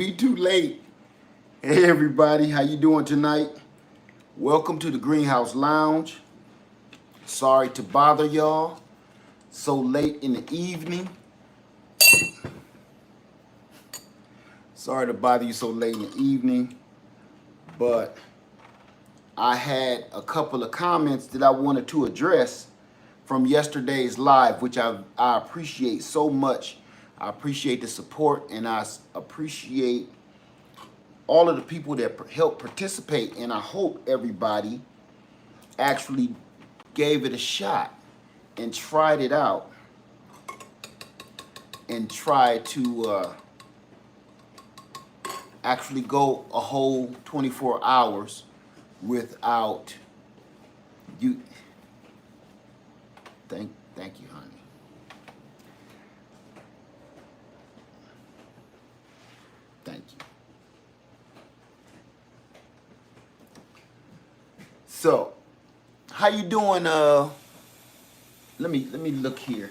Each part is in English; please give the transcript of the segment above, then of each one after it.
Be too late. Hey everybody, how you doing tonight? Welcome to the Greenhouse Lounge. Sorry to bother y'all so late in the evening. Sorry to bother you so late in the evening, but I had a couple of comments that I wanted to address from yesterday's live, which I appreciate so much. I appreciate the support, and I appreciate all of the people that helped participate, and I hope everybody actually gave it a shot and tried it out and tried to actually go a whole 24 hours without you. Thank you, honey. Thank you. So, how you doing? Let me look here.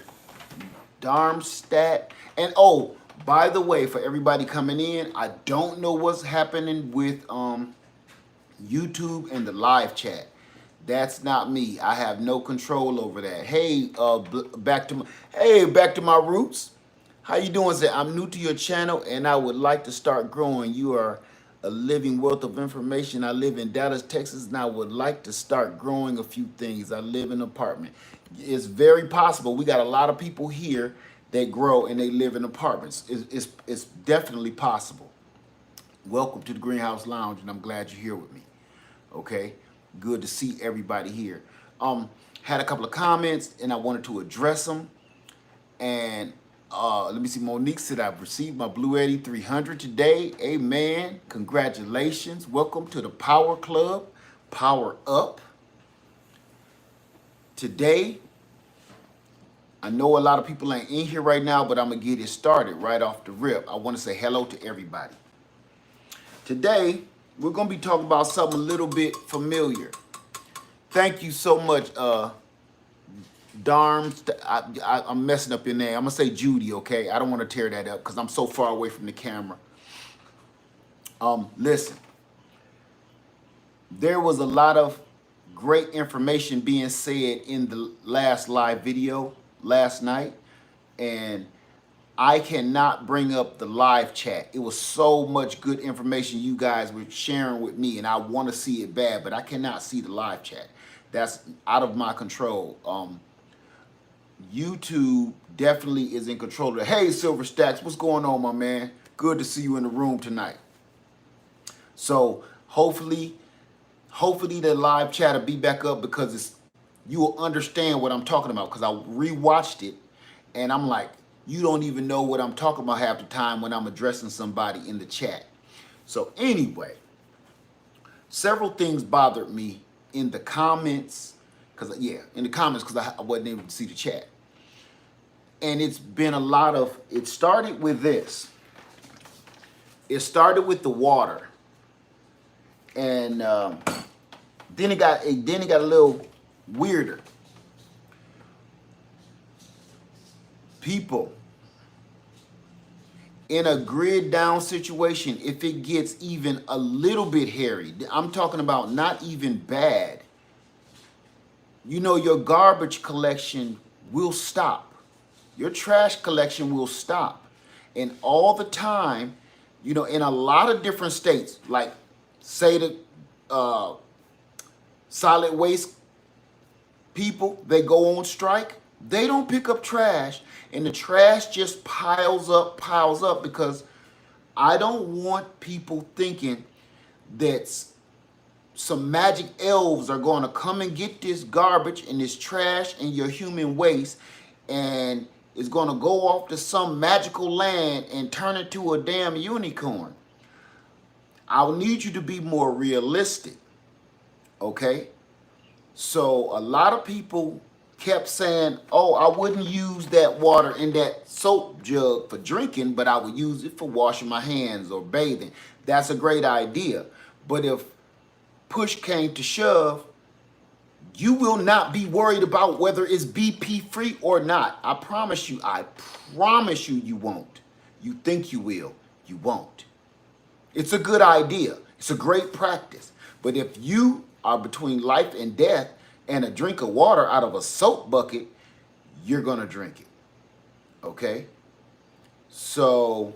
Darmstadt. And oh, by the way, for everybody coming in, I don't know what's happening with YouTube and the live chat. That's not me. I have no control over that. Hey, back to my roots. How you doing, sir? I'm new to your channel and I would like to start growing. You are a living wealth of information. I live in Dallas, Texas, and I would like to start growing a few things. I live in an apartment. It's very possible. We got a lot of people here that grow and they live in apartments. It's definitely possible. Welcome to the Greenhouse Lounge, and I'm glad you're here with me. Okay, good to see everybody here. Had a couple of comments and I wanted to address them. And let me see. Monique said I've received my Blue Eddy 300 today. Amen. Congratulations. Welcome to the Power Club. Power up. Today, I know a lot of people ain't in here right now, but I'm going to get it started right off the rip. I want to say hello to everybody. Today, we're going to be talking about something a little bit familiar. Thank you so much, I'm messing up your name. I'm going to say Judy, okay? I don't want to tear that up because I'm so far away from the camera. Listen. There was a lot of great information being said in the last live video last night, and I cannot bring up the live chat. It was so much good information you guys were sharing with me, and I want to see it bad, but I cannot see the live chat. That's out of my control. YouTube definitely is in control of it. Hey, Silver Stacks, what's going on, my man? Good to see you in the room tonight. So hopefully the live chat will be back up because you will understand what I'm talking about, because I rewatched it and I'm like, you don't even know what I'm talking about half the time when I'm addressing somebody in the chat. So anyway, several things bothered me in the comments, because I wasn't able to see the chat. And it's been a lot of, it started with this. It started with the water. And then it got a little weirder. People, in a grid down situation, if it gets even a little bit hairy, I'm talking about not even bad, you know, your garbage collection will stop. Your trash collection will stop. And all the time, you know, in a lot of different states, like say the solid waste people, they go on strike, they don't pick up trash, and the trash just piles up because I don't want people thinking that some magic elves are going to come and get this garbage and this trash and your human waste, and it's going to go off to some magical land and turn into a damn unicorn. I'll need you to be more realistic, okay? So a lot of people kept saying, oh, I wouldn't use that water in that soap jug for drinking, but I would use it for washing my hands or bathing. That's a great idea. But if push came to shove, you will not be worried about whether it's BP free or not. I promise you, you won't. You think you will, you won't. It's a good idea. It's a great practice. But if you are between life and death and a drink of water out of a soap bucket, you're going to drink it. Okay? So,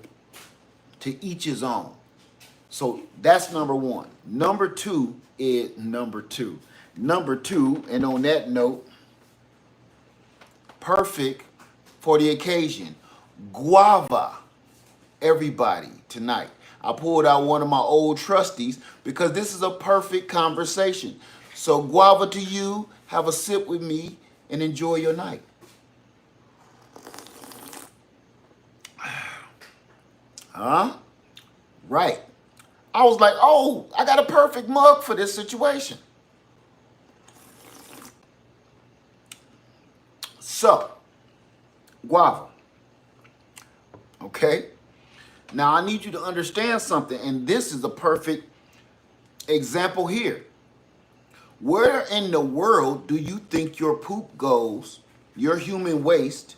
to each his own. So, that's number one. Number two is number two. Number two, and on that note, perfect for the occasion. Guava, everybody, tonight. I pulled out one of my old trustees because this is a perfect conversation. So guava to you, have a sip with me, and enjoy your night. Huh? Right. I was like, oh, I got a perfect mug for this situation. So, guava. Okay? Now, I need you to understand something, and this is a perfect example here. Where in the world do you think your poop goes, your human waste,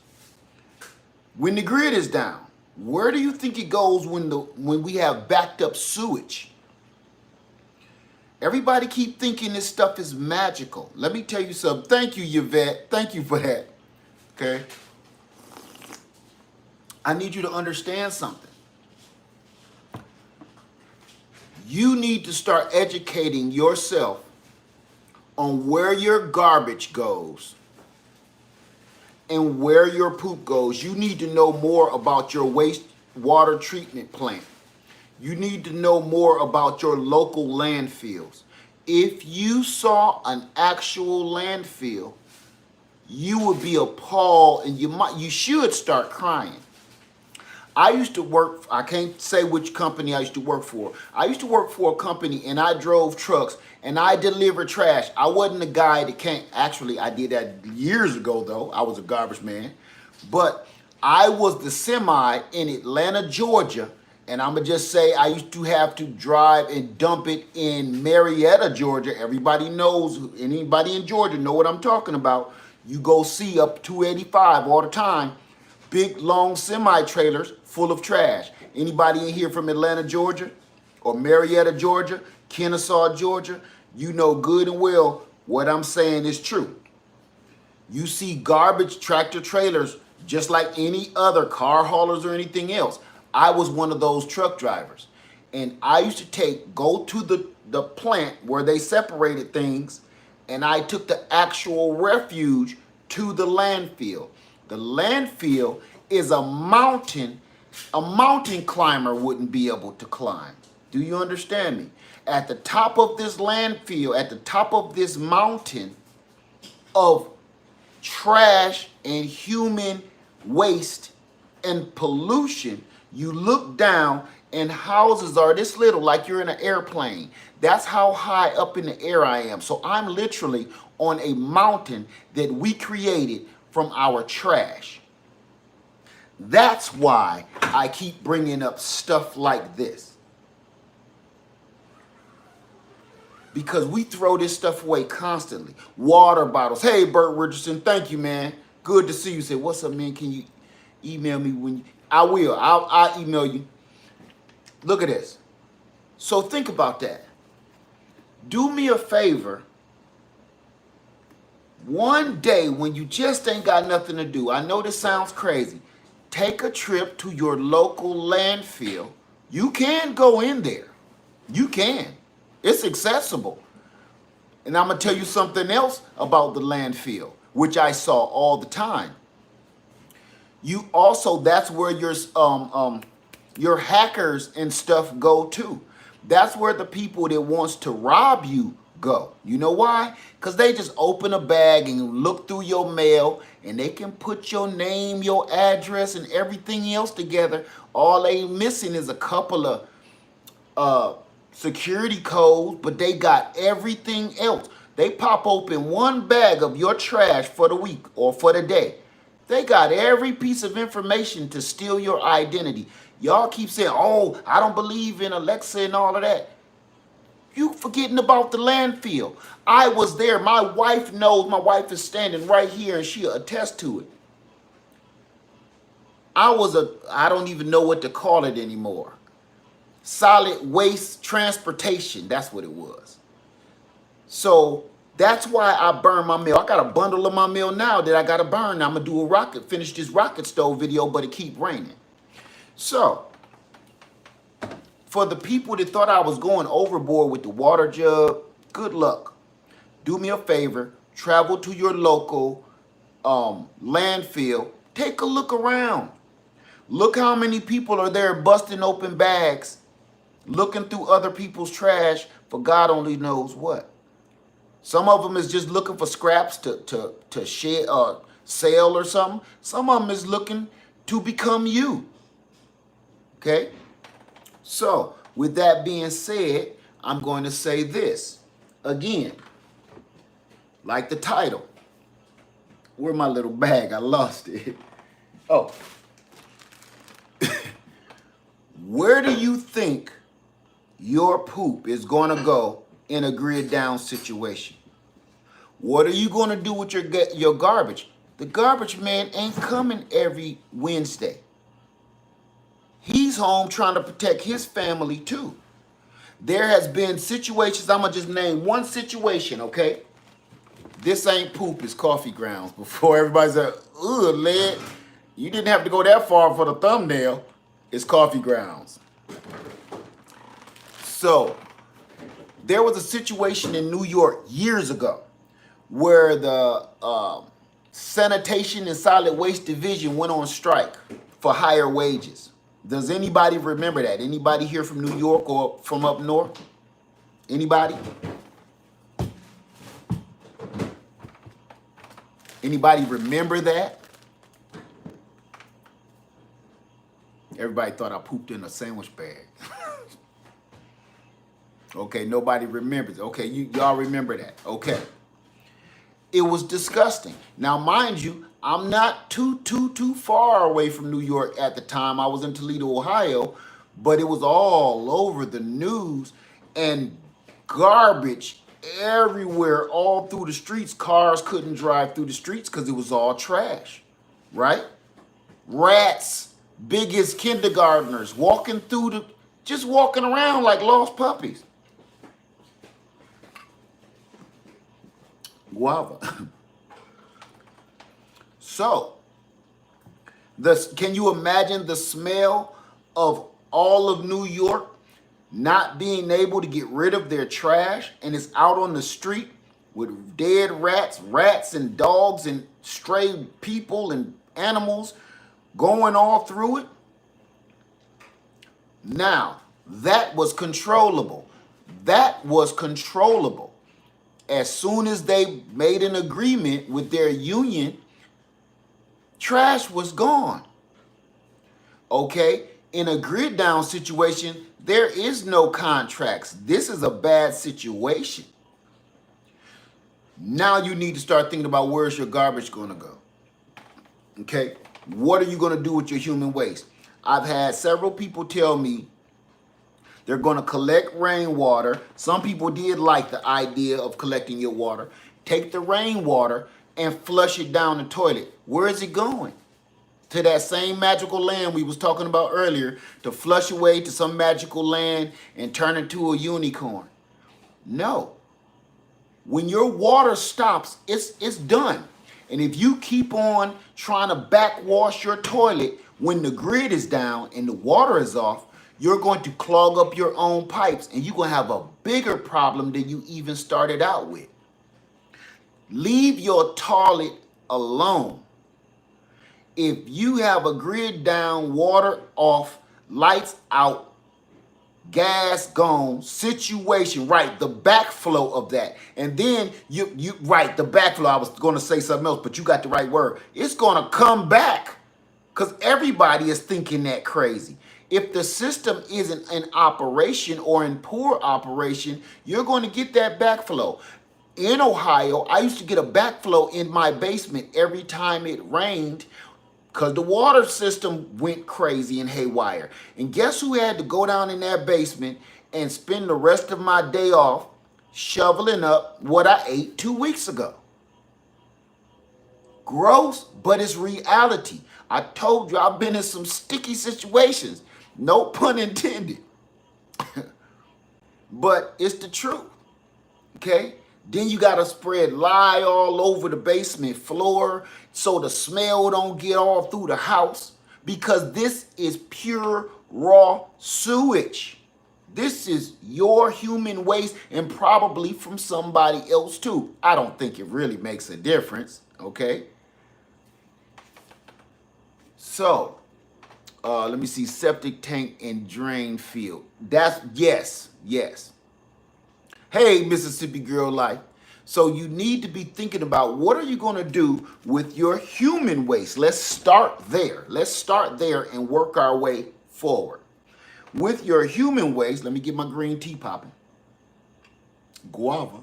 when the grid is down? Where do you think it goes when we have backed up sewage? Everybody keep thinking this stuff is magical. Let me tell you something. Thank you, Yvette. Thank you for that. Okay? I need you to understand something. You need to start educating yourself on where your garbage goes and where your poop goes. You need to know more about your wastewater treatment plant. You need to know more about your local landfills. If you saw an actual landfill, you would be appalled, and you should start crying. I used to work, I can't say which company I used to work for. I used to work for a company, and I drove trucks and I delivered trash. I wasn't the guy that can't, actually I did that years ago though. I was a garbage man. But I was the semi in Atlanta, Georgia. And I'm gonna just say I used to have to drive and dump it in Marietta, Georgia. Everybody knows, anybody in Georgia know what I'm talking about. You go see up 285 all the time. Big, long semi-trailers full of trash. Anybody in here from Atlanta, Georgia? Or Marietta, Georgia? Kennesaw, Georgia? You know good and well what I'm saying is true. You see garbage tractor trailers just like any other car haulers or anything else. I was one of those truck drivers. And I used to go to the plant where they separated things, and I took the actual refuge to the landfill. The landfill is a mountain climber wouldn't be able to climb. Do you understand me? At the top of this landfill, at the top of this mountain of trash and human waste and pollution, you look down and houses are this little, like you're in an airplane. That's how high up in the air I am. So I'm literally on a mountain that we created from our trash. That's why I keep bringing up stuff like this. Because we throw this stuff away constantly. Water bottles. Hey, Bert Richardson, thank you, man. Good to see you. Say, what's up, man? Can you email me when you... I will. I'll email you. Look at this. So think about that. Do me a favor. One day when you just ain't got nothing to do, I know this sounds crazy, take a trip to your local landfill. You can go in there. You can. It's accessible. And I'm going to tell you something else about the landfill, which I saw all the time. You also, that's where your hackers and stuff go to. That's where the people that wants to rob you go. You know why? Because they just open a bag and look through your mail, and they can put your name, your address, and everything else together. All they missing is a couple of security codes, but they got everything else. They pop open one bag of your trash for the week or for the day. They got every piece of information to steal your identity. Y'all keep saying, oh, I don't believe in Alexa and all of that. You forgetting about the landfill. I was there. My wife knows. My wife is standing right here and she'll attest to it. I don't even know what to call it anymore. solid waste transportation. That's what it was. So that's why I burn my mail. I got a bundle of my mail now that I got to burn. I'm going to do finish this rocket stove video, but it keep raining. So for the people that thought I was going overboard with the water jug, good luck. Do me a favor, travel to your local landfill. Take a look around. Look how many people are there busting open bags, looking through other people's trash for God only knows what. Some of them is just looking for scraps to share or sell or something. Some of them is looking to become you. Okay? So, with that being said, I'm going to say this. Again, like the title. Where's my little bag? I lost it. Oh. Where do you think your poop is going to go in a grid down situation? What are you going to do with your garbage? The garbage man ain't coming every Wednesday. He's home trying to protect his family too. There has been situations, I'm going to just name one situation, okay? This ain't poop, it's coffee grounds. Before everybody's like, ugh, lead. You didn't have to go that far for the thumbnail. It's coffee grounds. So, there was a situation in New York years ago where the Sanitation and Solid Waste Division went on strike for higher wages. Does anybody remember that? Anybody here from New York or from up north? Anybody? Anybody remember that? Everybody thought I pooped in a sandwich bag. Okay, nobody remembers. Okay, y'all remember that. Okay. It was disgusting. Now, mind you, I'm not too far away from New York at the time. I was in Toledo, Ohio, but it was all over the news and garbage everywhere, all through the streets. Cars couldn't drive through the streets because it was all trash, right? Rats, big as kindergartners, just walking around like lost puppies. Guava. So, can you imagine the smell of all of New York not being able to get rid of their trash, and it's out on the street with dead rats and dogs and stray people and animals going all through it? Now, that was controllable. That was controllable. As soon as they made an agreement with their union, trash was gone. Okay? In a grid down situation, there is no contracts. This is a bad situation. Now you need to start thinking about where's your garbage going to go. Okay? What are you going to do with your human waste? I've had several people tell me they're going to collect rainwater. Some people did like the idea of collecting your water. Take the rainwater and flush it down the toilet. Where is it going? To that same magical land we was talking about earlier, to flush away to some magical land and turn into a unicorn. No. When your water stops, it's done. And if you keep on trying to backwash your toilet when the grid is down and the water is off, you're going to clog up your own pipes and you're going to have a bigger problem than you even started out with. Leave your toilet alone. If you have a grid down, water off, lights out, gas gone situation, right, the backflow of that. And then right, the backflow, I was going to say something else, but you got the right word. It's going to come back because everybody is thinking that crazy. If the system isn't in operation or in poor operation, you're going to get that backflow. In Ohio, I used to get a backflow in my basement every time it rained because the water system went crazy and haywire. And guess who had to go down in that basement and spend the rest of my day off shoveling up what I ate 2 weeks ago? Gross, but it's reality. I told you I've been in some sticky situations. No pun intended. but it's the truth. Okay? Then you got to spread lye all over the basement floor so the smell don't get all through the house, because this is pure raw sewage. This is your human waste, and probably from somebody else too. I don't think it really makes a difference, okay? So, let me see, septic tank and drain field. That's, yes. Hey, Mississippi Girl Life. So you need to be thinking about, what are you going to do with your human waste? Let's start there. Let's start there and work our way forward. With your human waste, let me get my green tea popping. Guava,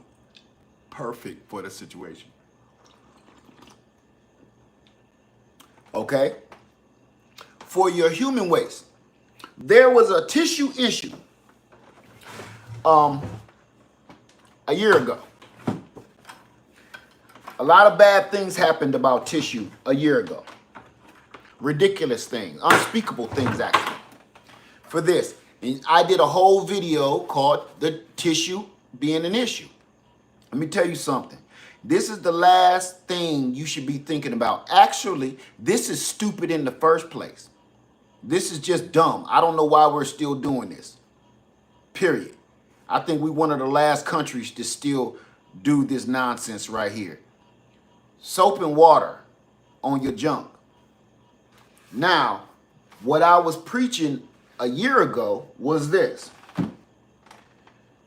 perfect for the situation. Okay? For your human waste, there was a tissue issue a year ago. A lot of bad things happened about tissue a year ago. Ridiculous things, unspeakable things actually. For this, and I did a whole video called The Tissue Being an Issue. Let me tell you something. This is the last thing you should be thinking about. Actually, this is stupid in the first place. This is just dumb. I don't know why we're still doing this. Period. I think we're one of the last countries to still do this nonsense right here. Soap and water on your junk. Now, what I was preaching a year ago was this.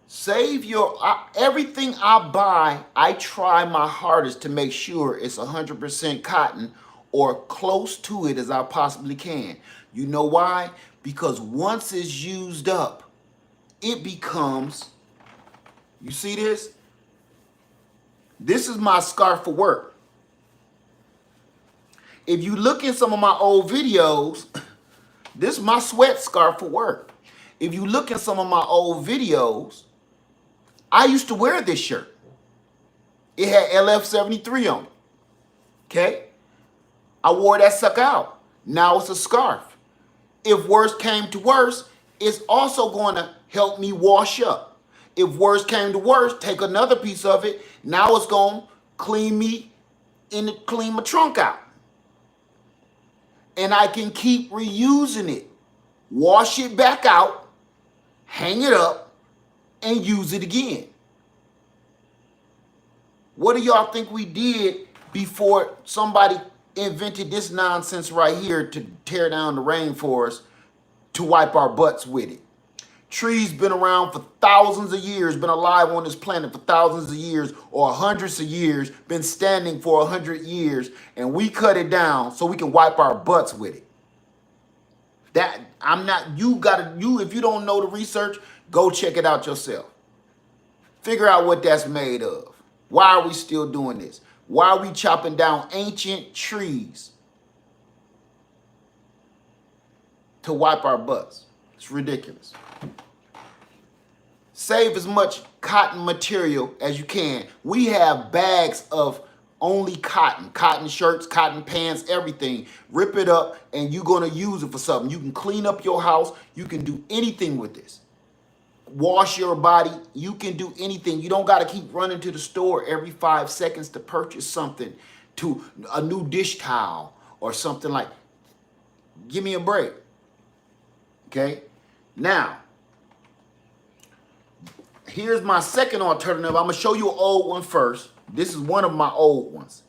Save your, everything I buy, I try my hardest to make sure it's 100% cotton or close to it as I possibly can. You know why? Because once it's used up, it becomes, you see this? This is my scarf for work. If you look in some of my old videos, this is my sweat scarf for work. If you look in some of my old videos, I used to wear this shirt. It had LF73 on it. Okay? I wore that sucker out. Now it's a scarf. If worse came to worse, it's also going to help me wash up. If worse came to worse, take another piece of it. Now it's going to clean my trunk out. And I can keep reusing it. Wash it back out, hang it up, and use it again. What do y'all think we did before somebody invented this nonsense right here to tear down the rainforest to wipe our butts with it? Trees been around for thousands of years, been alive on this planet for thousands of years or hundreds of years, been standing for 100 years, and we cut it down so we can wipe our butts with it. That, I'm not, if you don't know the research, go check it out yourself. Figure out what that's made of. Why are we still doing this? Why are we chopping down ancient trees to wipe our butts? It's ridiculous. Save as much cotton material as you can. We have bags of only cotton shirts, cotton pants, everything. Rip it up and you're going to use it for something. You can clean up your house. You can do anything with this. Wash your body. You can do anything. You don't got to keep running to the store every 5 seconds to purchase something, to a new dish towel or something like. Give me a break. Okay? Now, here's my second alternative. I'm going to show you an old one first. This is one of my old ones.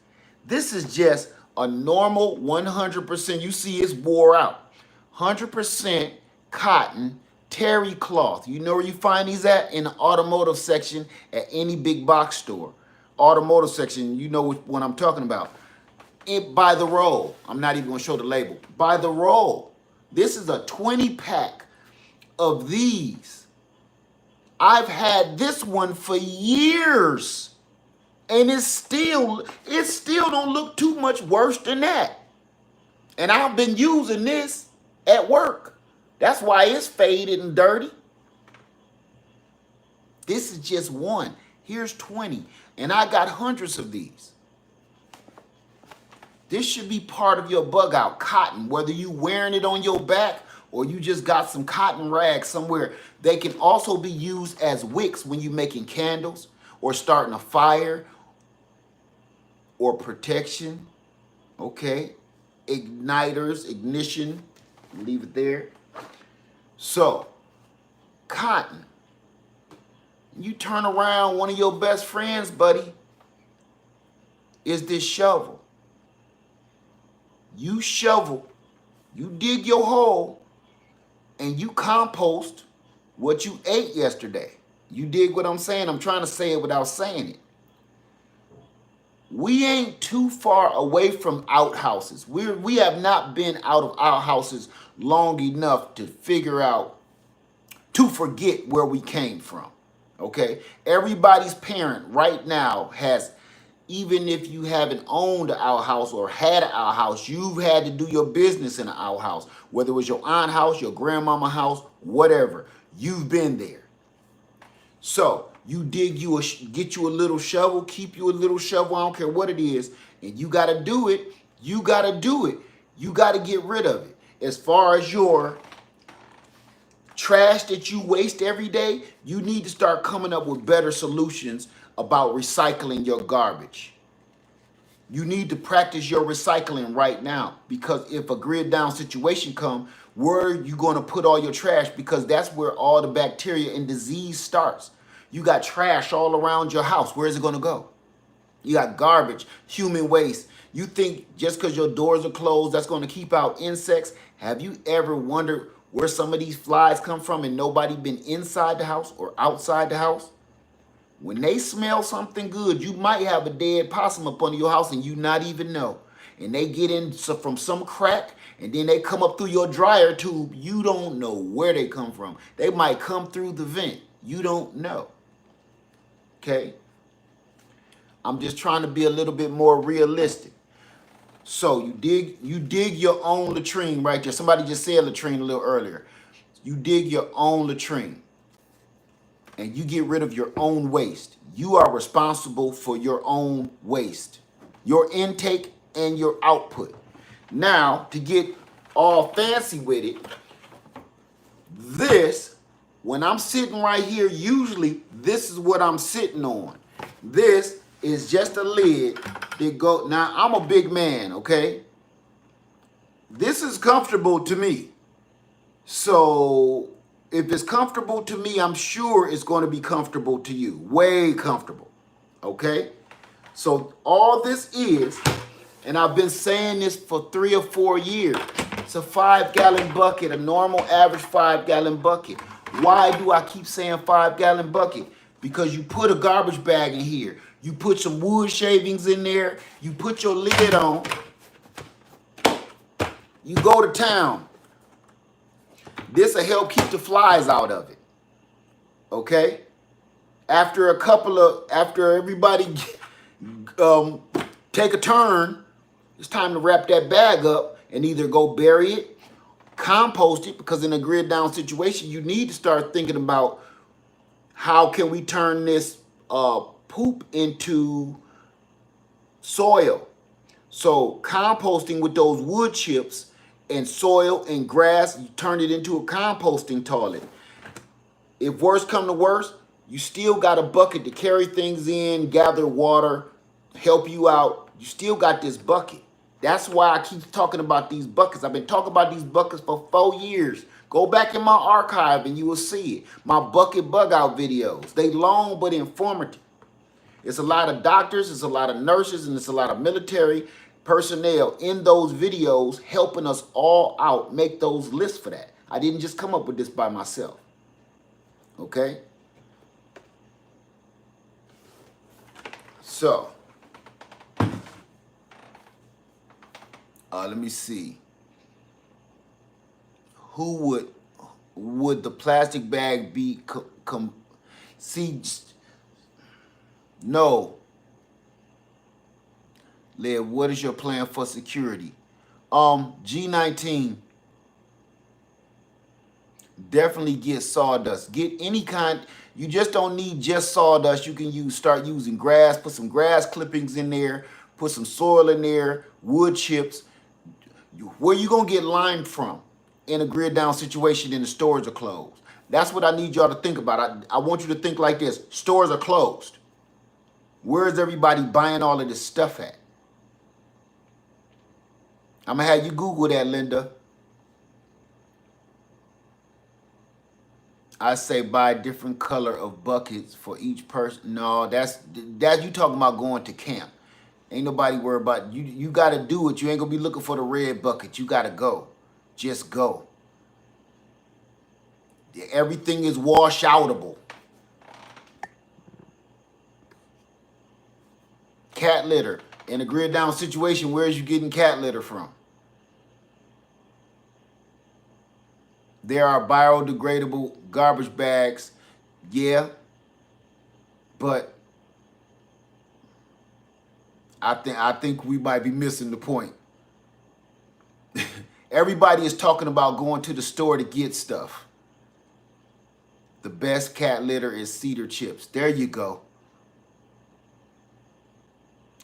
This is just a normal 100%. You see it's wore out. 100% cotton terry cloth. You know where you find these at? In the automotive section at any big box store. Automotive section, you know what I'm talking about. By the roll. I'm not even going to show the label. By the roll. This is a 20-pack of these. I've had this one for years. And it still don't look too much worse than that. And I've been using this at work. That's why it's faded and dirty. This is just one. Here's 20. And I got hundreds of these. This should be part of your bug out. Cotton, whether you wearing it on your back or you just got some cotton rags somewhere. They can also be used as wicks when you're making candles or starting a fire or protection. Okay, igniters, ignition, leave it there. So, cotton. You turn around, one of your best friends, buddy, is this shovel. You shovel, you dig your hole, and you compost what you ate yesterday. You dig what I'm saying? I'm trying to say it without saying it. We ain't too far away from outhouses. We have not been out of outhouses long enough to figure out, to forget where we came from. Okay? Everybody's parent right now has, even if you haven't owned an outhouse or had an outhouse, you've had to do your business in an outhouse. Whether it was your aunt's house, your grandmama's house, whatever. You've been there. So you dig you get you a little shovel, keep you a little shovel, I don't care what it is, and you got to do it. You got to do it. You got to get rid of it. As far as your trash that you waste every day, you need to start coming up with better solutions about recycling your garbage. You need to practice your recycling right now, because if a grid down situation comes, where are you going to put all your trash? Because that's where all the bacteria and disease starts. You got trash all around your house. Where is it going to go? You got garbage, human waste. You think just because your doors are closed, that's going to keep out insects? Have you ever wondered where some of these flies come from and nobody been inside the house or outside the house? When they smell something good, you might have a dead possum up under your house and you not even know. And they get in from some crack, and then they come up through your dryer tube. You don't know where they come from. They might come through the vent. You don't know. Okay? I'm just trying to be a little bit more realistic. So you dig your own latrine right there. Somebody just said latrine a little earlier. You dig your own latrine, and you get rid of your own waste. You are responsible for your own waste, your intake and your output. Now, to get all fancy with it, this, when I'm sitting right here, usually this is what I'm sitting on. This is just a lid that go. Now, I'm a big man, okay? This is comfortable to me. So if it's comfortable to me, I'm sure it's going to be comfortable to you. Way comfortable. Okay? So all this is, and I've been saying this for 3 or 4 years, it's a 5-gallon bucket, a normal average 5-gallon bucket. Why do I keep saying 5-gallon bucket? Because you put a garbage bag in here. You put some wood shavings in there. You put your lid on. You go to town. This will help keep the flies out of it. Okay? After everybody take a turn, it's time to wrap that bag up and either go bury it, compost it, because in a grid down situation, you need to start thinking about how can we turn this poop into soil. So composting with those wood chips and soil and grass, you turn it into a composting toilet. If worse come to worse, you still got a bucket to carry things in, gather water, help you out. You still got this bucket. That's why I keep talking about these buckets. I've been talking about these buckets for 4 years. Go back in my archive and you will see it. My bucket bug out videos. They long but informative. It's a lot of doctors, it's a lot of nurses, and it's a lot of military personnel in those videos helping us all out make those lists for that. I didn't just come up with this by myself. Okay? So, let me see. Who would the plastic bag be? No. Liv, what is your plan for security? G19. Definitely get sawdust. Get any kind. You just don't need just sawdust. You can start using grass. Put some grass clippings in there. Put some soil in there. Wood chips. Where you gonna get lime from? in a grid down situation and the stores are closed. That's what I need y'all to think about. I want you to think like this. Stores are closed. Where is everybody buying all of this stuff at? I'm going to have you Google that, Linda. I say buy a different color of buckets for each person. No, that's you talking about going to camp. Ain't nobody worried about you. You got to do it. You ain't going to be looking for the red bucket. You got to go. Just go. Everything is wash outable. Cat litter. In a grid down situation, where is you getting cat litter from? There are biodegradable garbage bags. Yeah. But I think we might be missing the point. Everybody is talking about going to the store to get stuff. The best cat litter is cedar chips. There you go.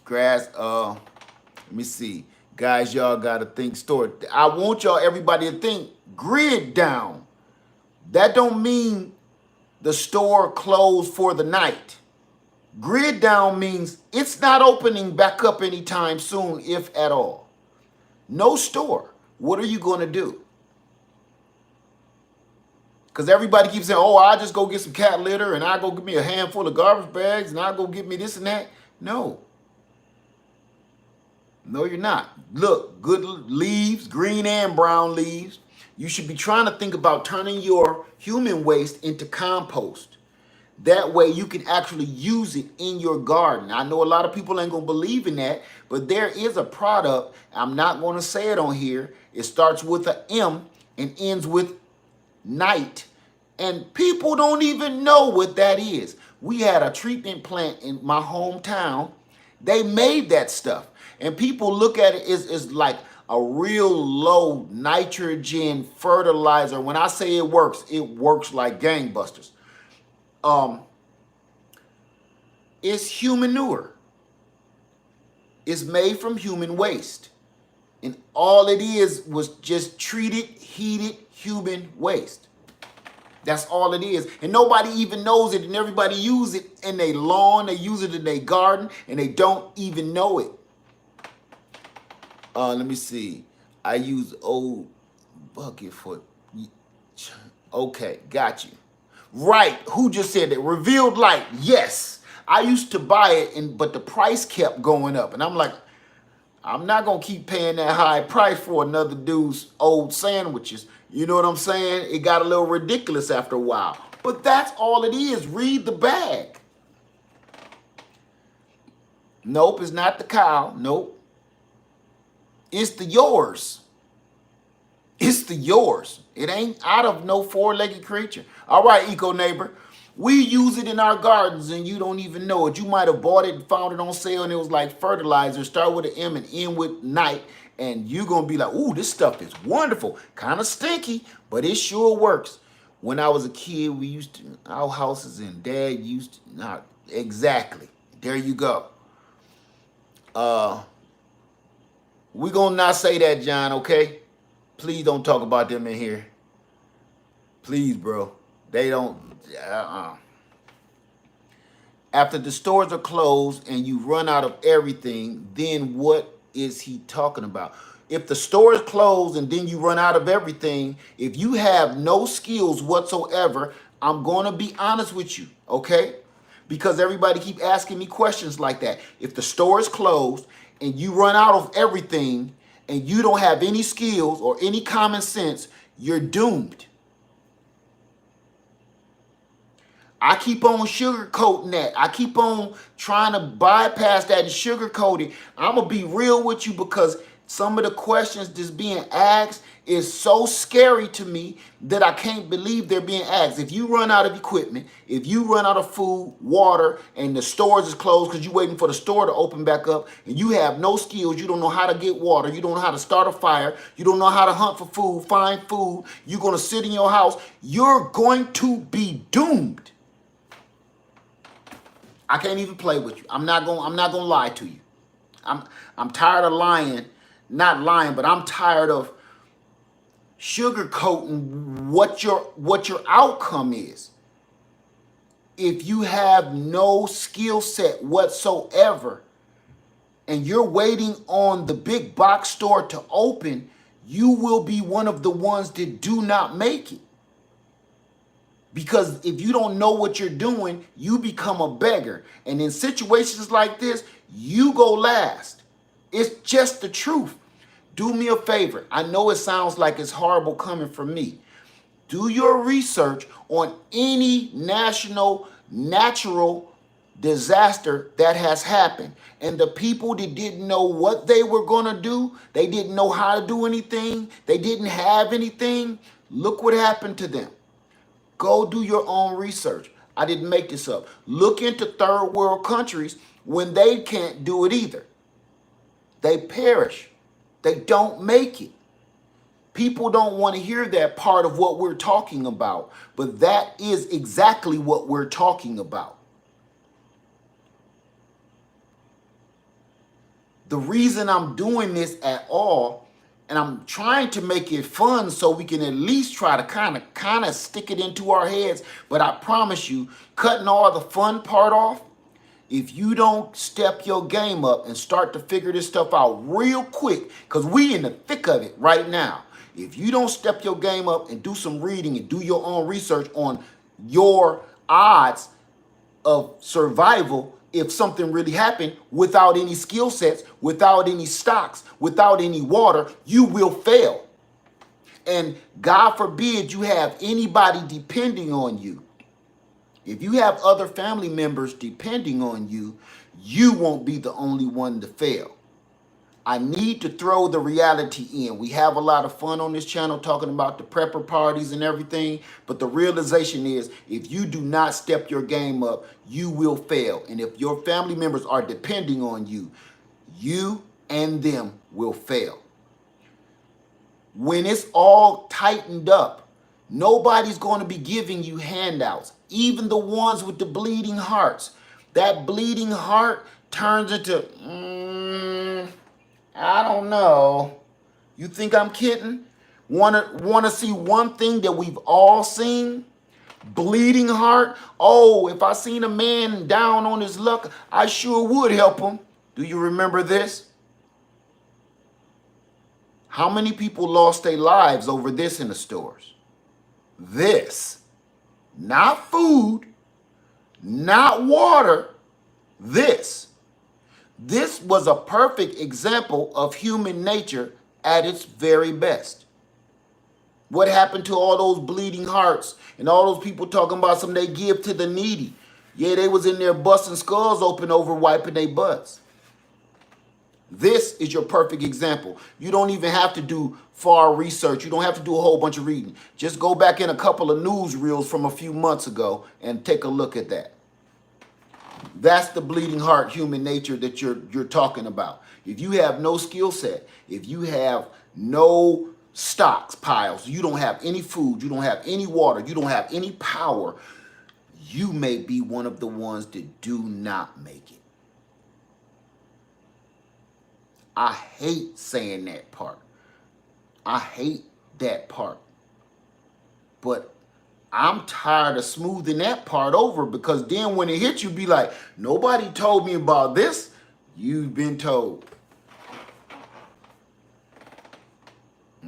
Grass, let me see. Guys, y'all gotta think store. I want y'all, everybody to think grid down. That don't mean the store closed for the night. Grid down means it's not opening back up anytime soon, if at all. No store. What are you gonna do? Because everybody keeps saying, oh, I just go get some cat litter and I go get me a handful of garbage bags and I go get me this and that. No. No, you're not. Look, good leaves, green and brown leaves. You should be trying to think about turning your human waste into compost. That way you can actually use it in your garden. I know a lot of people ain't going to believe in that, but there is a product. I'm not going to say it on here. It starts with an M and ends with night. And people don't even know what that is. We had a treatment plant in my hometown. They made that stuff. And people look at it as like a real low nitrogen fertilizer. When I say it works like gangbusters. It's human manure. It's made from human waste. And all it is was just treated, heated human waste. That's all it is. And nobody even knows it. And everybody use it in their lawn. They use it in their garden. And they don't even know it. Let me see. I use old bucket for... Okay, got you. Right. Who just said that? Revealed light. Yes. I used to buy it, but the price kept going up. And I'm like, I'm not going to keep paying that high price for another dude's old sandwiches. You know what I'm saying? It got a little ridiculous after a while. But that's all it is. Read the bag. Nope, it's not the cow. Nope. It's the yours. It's the yours. It ain't out of no four-legged creature. All right, Eco Neighbor. We use it in our gardens and you don't even know it. You might have bought it and found it on sale and it was like fertilizer. Start with an M and end with night. And you're going to be like, ooh, this stuff is wonderful. Kind of stinky, but it sure works. When I was a kid, we used to, our houses and Dad used to, not exactly. There you go. We're going to not say that, John, okay? Please don't talk about them in here. Please, bro. They don't. After the stores are closed and you run out of everything, then what is he talking about? If the store is closed and then you run out of everything, if you have no skills whatsoever, I'm going to be honest with you, okay? Because everybody keep asking me questions like that. If the store is closed and you run out of everything and you don't have any skills or any common sense, you're doomed. I keep on sugarcoating that. I keep on trying to bypass that and sugarcoat it. I'm going to be real with you because some of the questions that's being asked is so scary to me that I can't believe they're being asked. If you run out of equipment, if you run out of food, water, and the stores is closed because you're waiting for the store to open back up, and you have no skills, you don't know how to get water, you don't know how to start a fire, you don't know how to hunt for food, find food, you're going to sit in your house, you're going to be doomed. I can't even play with you. I'm not gonna lie to you. I'm tired of lying, not lying, but I'm tired of sugarcoating what your outcome is. If you have no skill set whatsoever and you're waiting on the big box store to open, you will be one of the ones that do not make it. Because if you don't know what you're doing, you become a beggar. And in situations like this, you go last. It's just the truth. Do me a favor. I know it sounds like it's horrible coming from me. Do your research on any natural disaster that has happened. And the people that didn't know what they were going to do, they didn't know how to do anything, they didn't have anything, look what happened to them. Go do your own research. I didn't make this up. Look into third world countries when they can't do it either. They perish. They don't make it. People don't want to hear that part of what we're talking about, but that is exactly what we're talking about. The reason I'm doing this at all, and I'm trying to make it fun so we can at least try to kind of stick it into our heads, but I promise you, cutting all the fun part off, if you don't step your game up and start to figure this stuff out real quick, because we in the thick of it right now, if you don't step your game up and do some reading and do your own research on your odds of survival, if something really happened without any skill sets, without any stocks, without any water, you will fail. And God forbid you have anybody depending on you. If you have other family members depending on you, you won't be the only one to fail. I need to throw the reality in. We have a lot of fun on this channel talking about the prepper parties and everything, but the realization is if you do not step your game up, you will fail. And if your family members are depending on you, you and them will fail. When it's all tightened up, nobody's going to be giving you handouts, even the ones with the bleeding hearts. That bleeding heart turns into, I don't know. You think I'm kidding? Want to see one thing that we've all seen? Bleeding heart. Oh, if I seen a man down on his luck, I sure would help him. Do you remember this? How many people lost their lives over this in the stores? This. Not food, not water, this. This was a perfect example of human nature at its very best. What happened to all those bleeding hearts and all those people talking about some they give to the needy? Yeah, they was in there busting skulls open over wiping their butts. This is your perfect example. You don't even have to do far research. You don't have to do a whole bunch of reading. Just go back in a couple of newsreels from a few months ago and take a look at that. That's the bleeding heart human nature that you're talking about. If you have no skill set, if you have no stocks piles, you don't have any food, you don't have any water, you don't have any power, you may be one of the ones that do not make it. I hate saying that part. I hate that part. But I'm tired of smoothing that part over, because then when it hits you, be like, nobody told me about this. You've been told.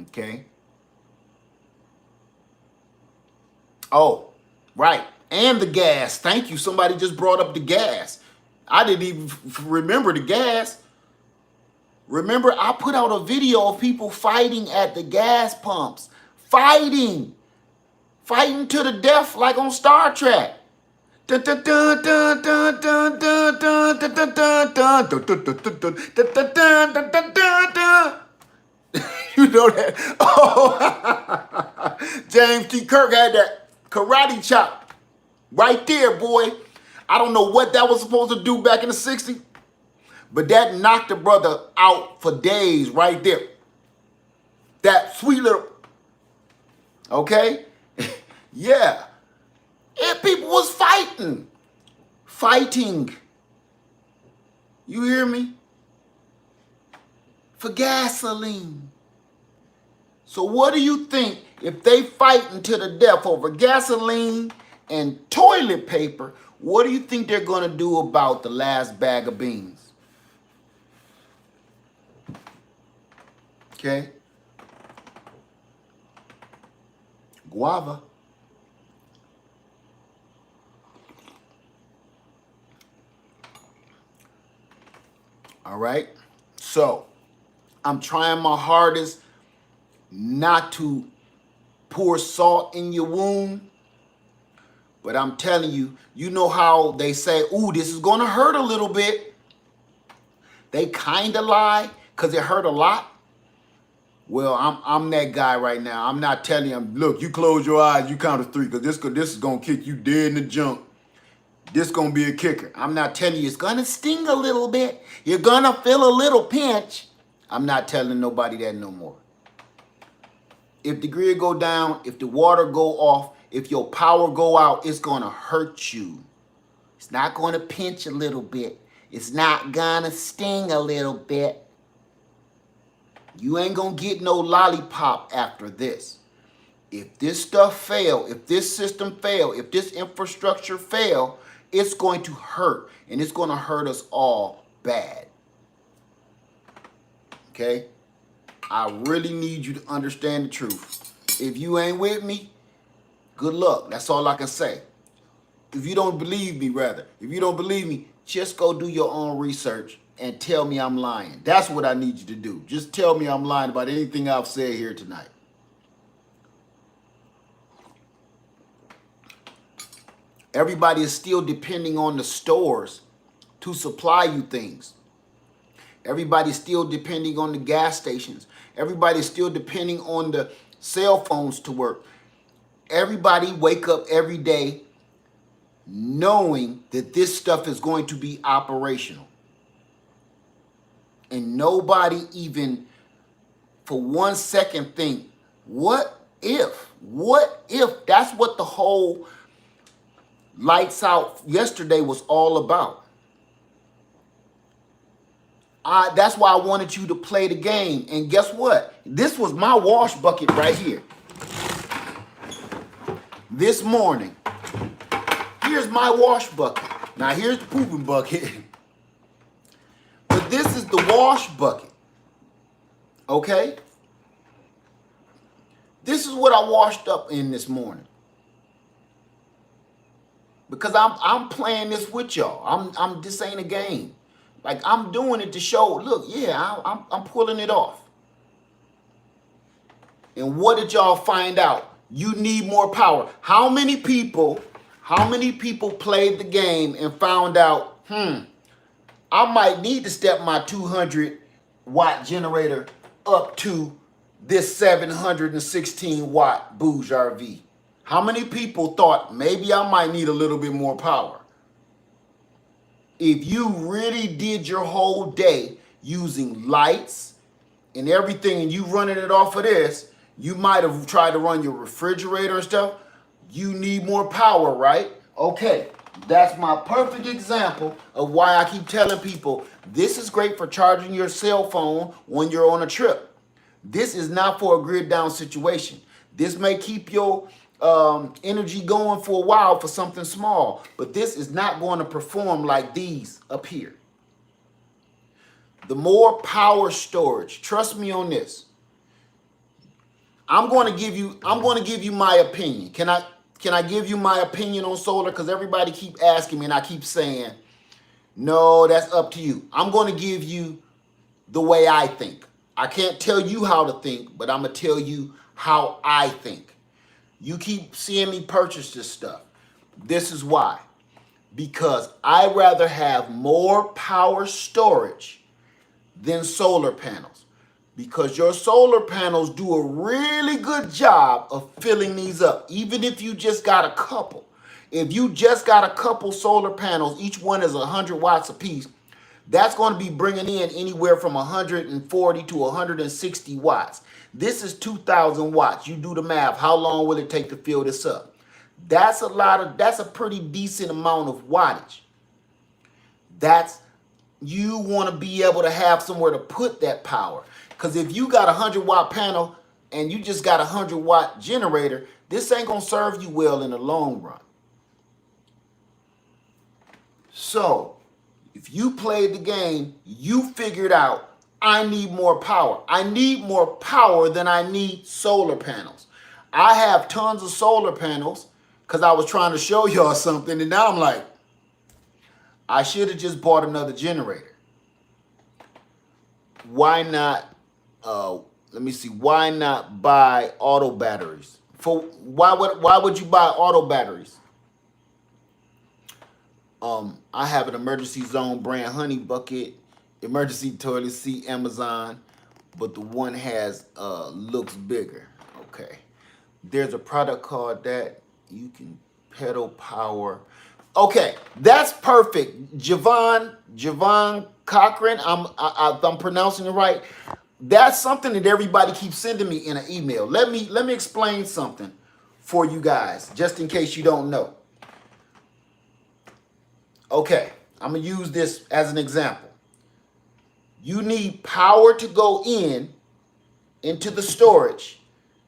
Okay. Oh, right. And the gas. Thank you. Somebody just brought up the gas. I didn't even remember the gas. Remember, I put out a video of people fighting at the gas pumps. Fighting to the death like on Star Trek. You know that? Oh, James T. Kirk had that karate chop right there, boy. I don't know what that was supposed to do back in the 60s. But that knocked the brother out for days right there. That sweet little, okay? Yeah. And people was fighting. You hear me? For gasoline. So what do you think if they fighting to the death over gasoline and toilet paper? What do you think they're going to do about the last bag of beans? Okay. Guava. All right. So I'm trying my hardest not to pour salt in your wound. But I'm telling you, you know how they say, ooh, this is going to hurt a little bit. They kind of lie because it hurt a lot. Well, I'm that guy right now. I'm not telling you, look, you close your eyes, you count to 3 because this is going to kick you dead in the junk. This going to be a kicker. I'm not telling you it's going to sting a little bit. You're going to feel a little pinch. I'm not telling nobody that no more. If the grid go down, if the water go off, if your power go out, it's going to hurt you. It's not going to pinch a little bit. It's not going to sting a little bit. You ain't going to get no lollipop after this. If this stuff fail, if this system fail, if this infrastructure fail, it's going to hurt. And it's going to hurt us all bad. Okay? I really need you to understand the truth. If you ain't with me, good luck. That's all I can say. If you don't believe me, if you don't believe me, just go do your own research and tell me I'm lying. That's what I need you to do. Just tell me I'm lying about anything I've said here tonight. Everybody is still depending on the stores to supply you things. Everybody's still depending on the gas stations. Everybody's still depending on the cell phones to work. Everybody wake up every day knowing that this stuff is going to be operational. And nobody even for 1 second think, what if? What if? That's what the whole lights out yesterday was all about. That's why I wanted you to play the game. And guess what? This was my wash bucket right here. This morning. Here's my wash bucket. Now here's the pooping bucket. But this is the wash bucket. Okay? This is what I washed up in this morning. Because I'm playing this with y'all. This ain't a game. Like I'm doing it to show, look, yeah, I'm pulling it off. And what did y'all find out? You need more power. How many people played the game and found out, I might need to step my 200 watt generator up to this 716 watt Bouge RV? How many people thought maybe I might need a little bit more power? If you really did your whole day using lights and everything and you running it off of this, you might have tried to run your refrigerator and stuff. You need more power, right? Okay, that's my perfect example of why I keep telling people this is great for charging your cell phone when you're on a trip. This is not for a grid down situation. This may keep your energy going for a while for something small, but this is not going to perform like these up here. The more power storage, trust me on this. I'm going to give you my opinion. Can I give you my opinion on solar? Because everybody keep asking me and I keep saying, no, that's up to you. I'm going to give you the way I think. I can't tell you how to think, but I'm going to tell you how I think. You keep seeing me purchase this stuff. This is why. Because I'd rather have more power storage than solar panels. Because your solar panels do a really good job of filling these up. Even if you just got a couple. If you just got a couple solar panels, each one is 100 watts apiece, that's going to be bringing in anywhere from 140 to 160 watts. This is 2,000 watts. You do the math. How long will it take to fill this up? That's a pretty decent amount of wattage. You want to be able to have somewhere to put that power. Because if you got a 100 watt panel and you just got a 100-watt generator, this ain't gonna serve you well in the long run. So if you played the game, you figured out, I need more power. I need more power than I need solar panels. I have tons of solar panels because I was trying to show y'all something, and now I'm like, I should have just bought another generator. Why not, let me see, why not buy auto batteries? Why would you buy auto batteries? I have an emergency zone brand honey bucket, emergency toilet seat, Amazon, but the one has looks bigger. Okay. There's a product called that. You can pedal power. Okay, that's perfect. Javon Cochran, I'm pronouncing it right. That's something that everybody keeps sending me in an email. Let me explain something for you guys, just in case you don't know. Okay, I'm gonna use this as an example. You need power to go into the storage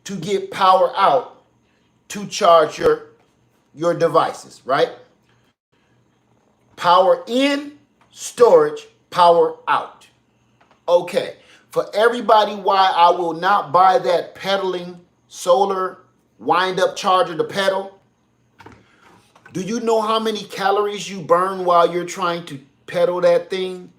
to get power out to charge your devices, right? Power in, storage, power out. Okay, for everybody why I will not buy that pedaling solar wind-up charger to pedal, do you know how many calories you burn while you're trying to pedal that thing?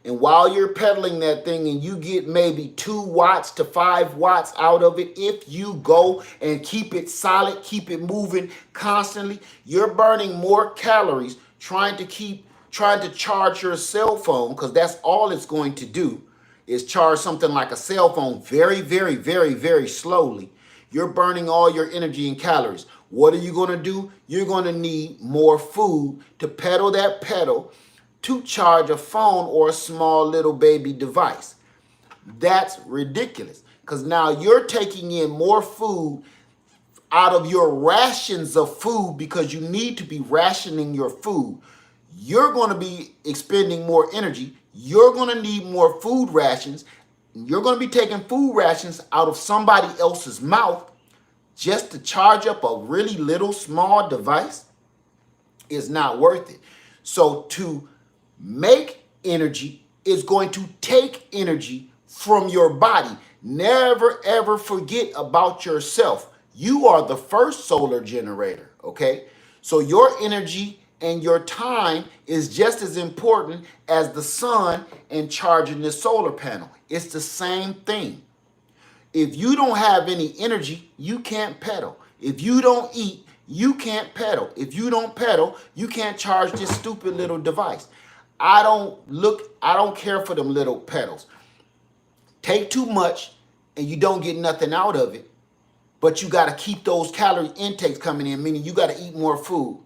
And while you're pedaling that thing and you get maybe 2 watts to 5 watts out of it, if you go and keep it solid, keep it moving constantly, you're burning more calories trying to charge your cell phone, because that's all it's going to do is charge something like a cell phone very, very, very, very slowly. You're burning all your energy and calories. What are you going to do? You're going to need more food to pedal that pedal to charge a phone or a small little baby device. That's ridiculous, because now you're taking in more food out of your rations of food, because you need to be rationing your food. You're going to be expending more energy. You're going to need more food rations. You're going to be taking food rations out of somebody else's mouth just to charge up a really little small device. Is not worth it. So to make energy is going to take energy from your body. Never ever forget about yourself. You are the first solar generator, okay? So your energy and your time is just as important as the sun and charging the solar panel. It's the same thing. If you don't have any energy, you can't pedal. If you don't eat, you can't pedal. If you don't pedal, you can't charge this stupid little device. I don't care for them little pedals. Take too much and you don't get nothing out of it, but you got to keep those calorie intakes coming in, meaning you got to eat more food.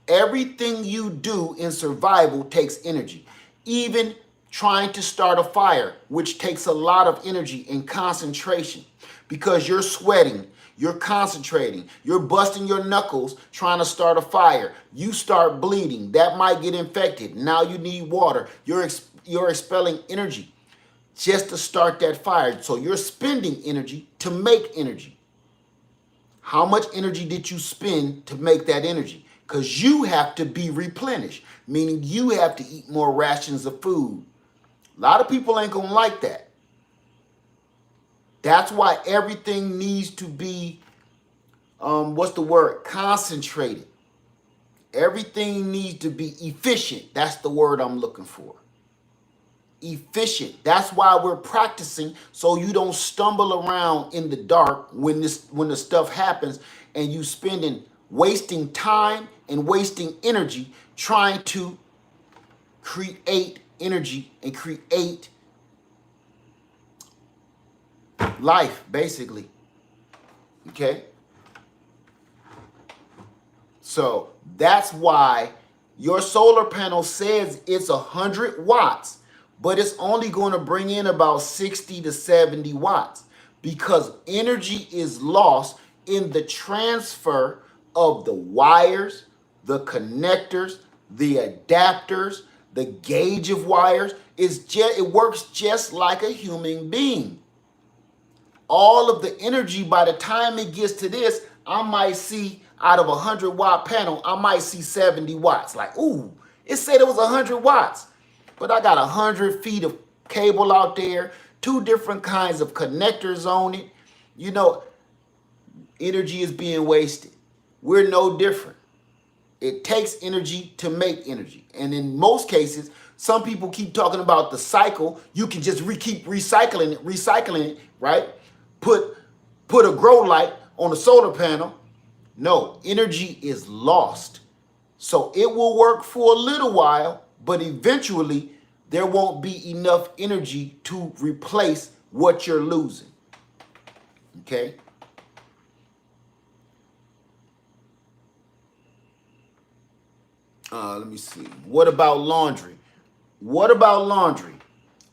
Everything you do in survival takes energy. Even trying to start a fire, which takes a lot of energy and concentration, because you're sweating, you're concentrating, you're busting your knuckles trying to start a fire. You start bleeding. That might get infected. Now you need water. You're expelling energy just to start that fire. So you're spending energy to make energy. How much energy did you spend to make that energy? Because you have to be replenished, meaning you have to eat more rations of food. A lot of people ain't going to like that. That's why everything needs to be, concentrated. Everything needs to be efficient. That's the word I'm looking for. Efficient. That's why we're practicing, so you don't stumble around in the dark when the stuff happens and you wasting time and wasting energy trying to create energy and create life, basically. Okay? So that's why your solar panel says it's 100 watts, but it's only going to bring in about 60 to 70 watts, because energy is lost in the transfer of the wires, the connectors, the adapters, the gauge of wires. It works just like a human being. all of the energy, by the time it gets to this, I might see out of a 100-watt panel, I might see 70 watts. Like, ooh, it said it was 100 watts. But I got 100 feet of cable out there, 2 different kinds of connectors on it. You know, energy is being wasted. We're no different. It takes energy to make energy. And in most cases, some people keep talking about the cycle. You can just keep recycling it, right? Put a grow light on a solar panel. No, energy is lost. So it will work for a little while, but eventually there won't be enough energy to replace what you're losing. Okay? Let me see. What about laundry? What about laundry?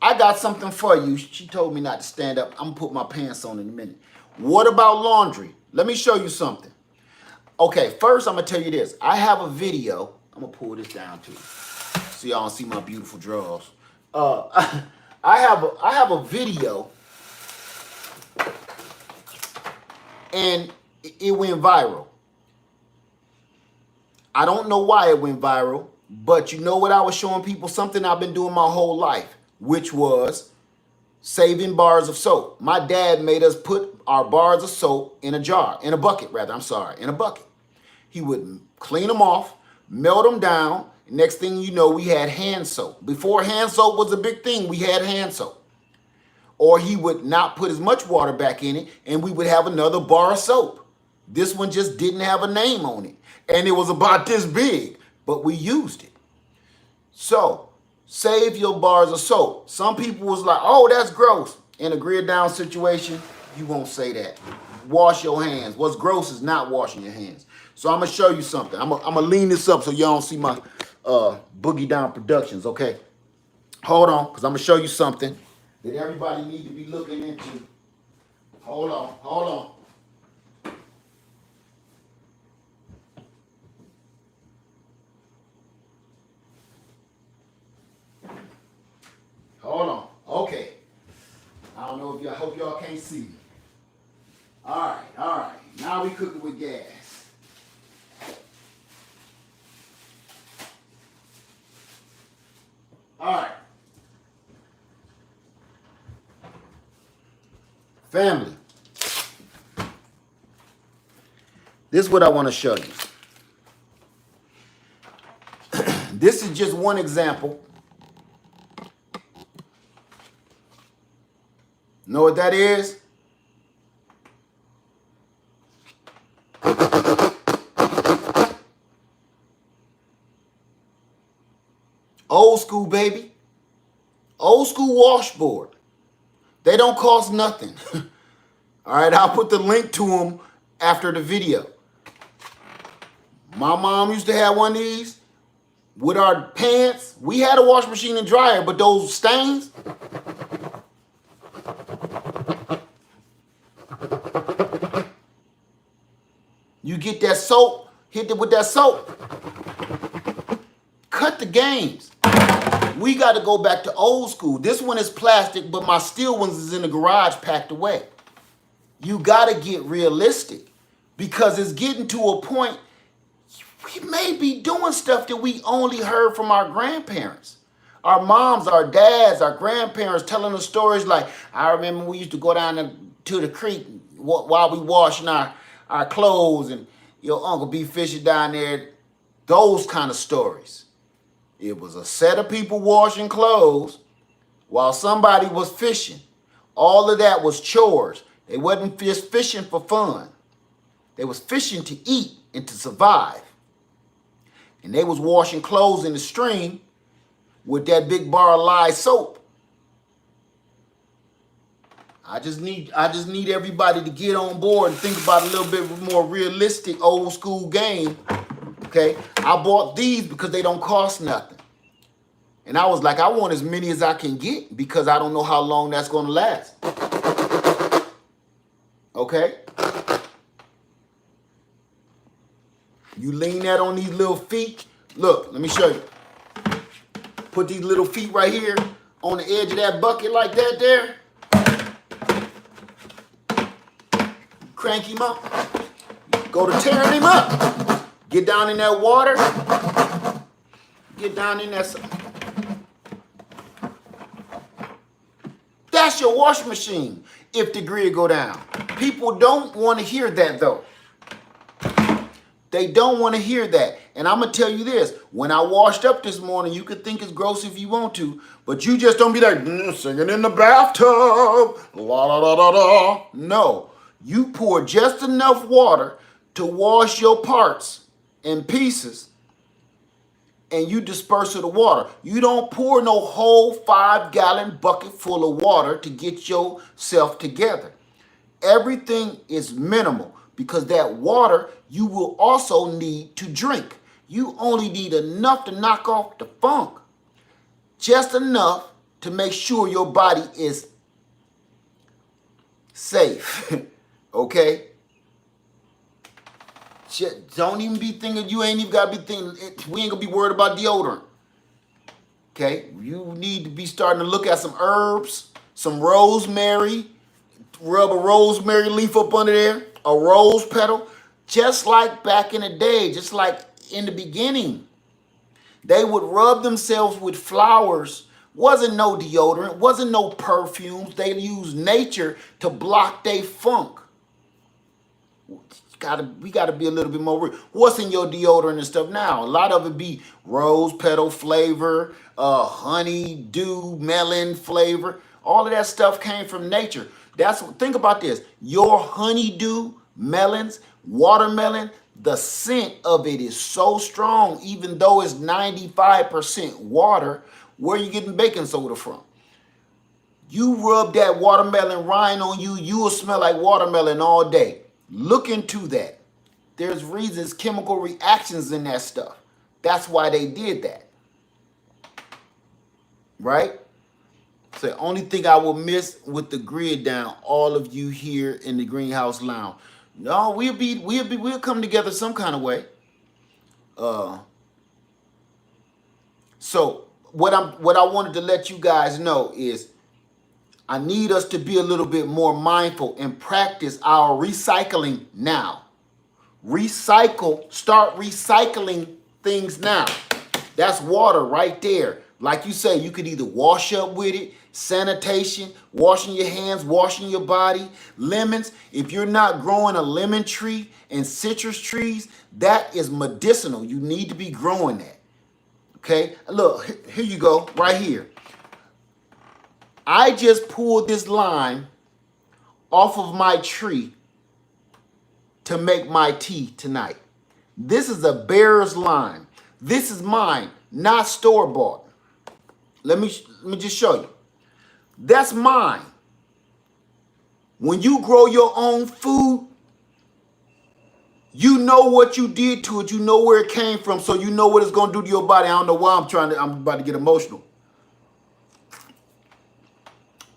I got something for you. She told me not to stand up. I'm going to put my pants on in a minute. What about laundry? Let me show you something. Okay, first I'm going to tell you this. I have a video. I'm going to pull this down too, so y'all don't see my beautiful drawers. I have a video, and it went viral. I don't know why it went viral, but you know what I was showing people? Something I've been doing my whole life, which was saving bars of soap. My dad made us put our bars of soap in a bucket. He would clean them off, melt them down. Next thing you know, we had hand soap. Before hand soap was a big thing, we had hand soap. Or he would not put as much water back in it, and we would have another bar of soap. This one just didn't have a name on it. And it was about this big, but we used it. So, save your bars of soap. Some people was like, oh, that's gross. In a grid down situation, you won't say that. Wash your hands. What's gross is not washing your hands. So I'm going to show you something. I'm going to lean this up so y'all don't see my Boogie Down Productions, okay? Hold on, because I'm going to show you something that everybody need to be looking into. Hold on. Hold on. Okay. I don't know if y'all, hope y'all can't see me. All right. Now we cooking with gas. All right. Family. This is what I want to show you. This is just one example. Know what that is? Old school, baby. Old school washboard. They don't cost nothing. All right, I'll put the link to them after the video. My mom used to have one of these with our pants. We had a washing machine and dryer, but those stains, you get that soap, hit it with that soap. Cut the games. We got to go back to old school. This one is plastic, but my steel ones is in the garage packed away. You got to get realistic because it's getting to a point we may be doing stuff that we only heard from our grandparents. Our moms, our dads, our grandparents telling us stories like, I remember we used to go down to the creek while we washing our clothes and your uncle be fishing down there. Those kind of stories. It was a set of people washing clothes while somebody was fishing. All of that was chores. They wasn't just fishing for fun. They was fishing to eat and to survive. And they was washing clothes in the stream with that big bar of lye soap. I just need everybody to get on board and think about a little bit more realistic old school game. Okay, I bought these because they don't cost nothing. And I was like, I want as many as I can get because I don't know how long that's going to last. Okay? You lean that on these little feet. Look, let me show you. Put these little feet right here on the edge of that bucket like that there. crank him up. Go to tearing him up. Get down in that water. Get down in that. That's your washing machine if the grid go down. People don't want to hear that though. They don't want to hear that. And I'm going to tell you this. When I washed up this morning, you could think it's gross if you want to, but you just don't be like, singing in the bathtub, la la la la la. No. You pour just enough water to wash your parts in pieces, and you disperse of the water. You don't pour no whole 5-gallon bucket full of water to get yourself together. Everything is minimal because that water you will also need to drink. You only need enough to knock off the funk. Just enough to make sure your body is safe. Okay? Don't even be thinking, you ain't even got to be thinking, we ain't going to be worried about deodorant. Okay? You need to be starting to look at some herbs, some rosemary, rub a rosemary leaf up under there, a rose petal, just like back in the day, just like in the beginning. They would rub themselves with flowers. Wasn't no deodorant, wasn't no perfumes. They used nature to block their funk. We gotta be a little bit more real. What's in your deodorant and stuff now? A lot of it be rose petal flavor, honey dew, melon flavor. All of that stuff came from nature. Think about this. Your honeydew, melons, watermelon, the scent of it is so strong, even though it's 95% water. Where are you getting baking soda from? You rub that watermelon rind on you, you will smell like watermelon all day. Look into that. There's reasons, chemical reactions in that stuff. That's why they did that. Right? So the only thing I will miss with the grid down, all of you here in the greenhouse lounge. No, we'll come together some kind of way. So what I wanted to let you guys know is I need us to be a little bit more mindful and practice our recycling now. Start recycling things now. That's water right there. Like you say, you could either wash up with it, sanitation, washing your hands, washing your body, lemons. If you're not growing a lemon tree and citrus trees, that is medicinal. You need to be growing that. Okay? Look, here you go, right here. I just pulled this lime off of my tree to make my tea tonight. This is a bear's lime. This is mine, not store-bought. Let me just show you. That's mine. When you grow your own food, you know what you did to it. You know where it came from, so you know what it's going to do to your body. I don't know why I'm about to get emotional.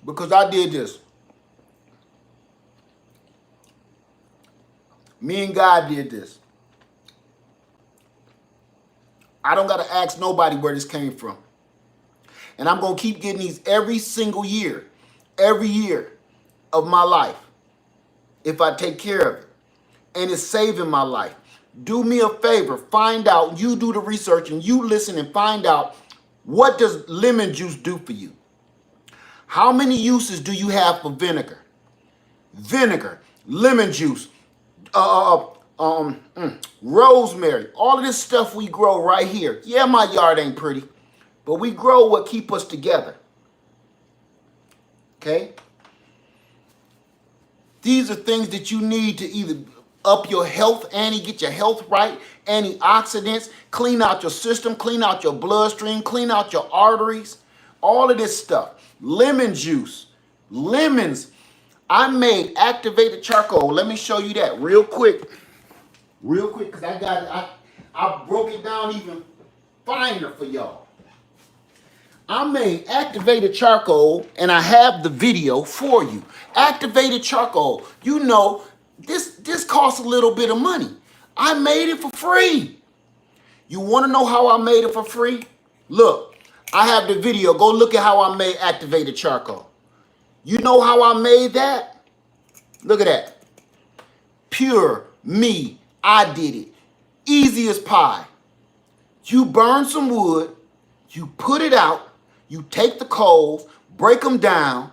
Because I did this. Me and God did this. I don't got to ask nobody where this came from. And I'm going to keep getting these every single year. Every year of my life. If I take care of it. And it's saving my life. Do me a favor. Find out. You do the research and you listen and find out, what does lemon juice do for you? How many uses do you have for vinegar? Vinegar, lemon juice, rosemary, all of this stuff we grow right here. Yeah, my yard ain't pretty, but we grow what keep us together. Okay? These are things that you need to either up your health, get your health right, antioxidants, clean out your system, clean out your bloodstream, clean out your arteries, all of this stuff. Lemon juice, lemons. I made activated charcoal. Let me show you that real quick, because I broke it down even finer for y'all. I made activated charcoal, and I have the video for you. Activated charcoal. You know, this costs a little bit of money. I made it for free. You want to know how I made it for free? Look. I have the video. Go look at how I made activated charcoal. You know how I made that? Look at that. Pure me. I did it. Easy as pie. You burn some wood, you put it out, you take the coals, break them down,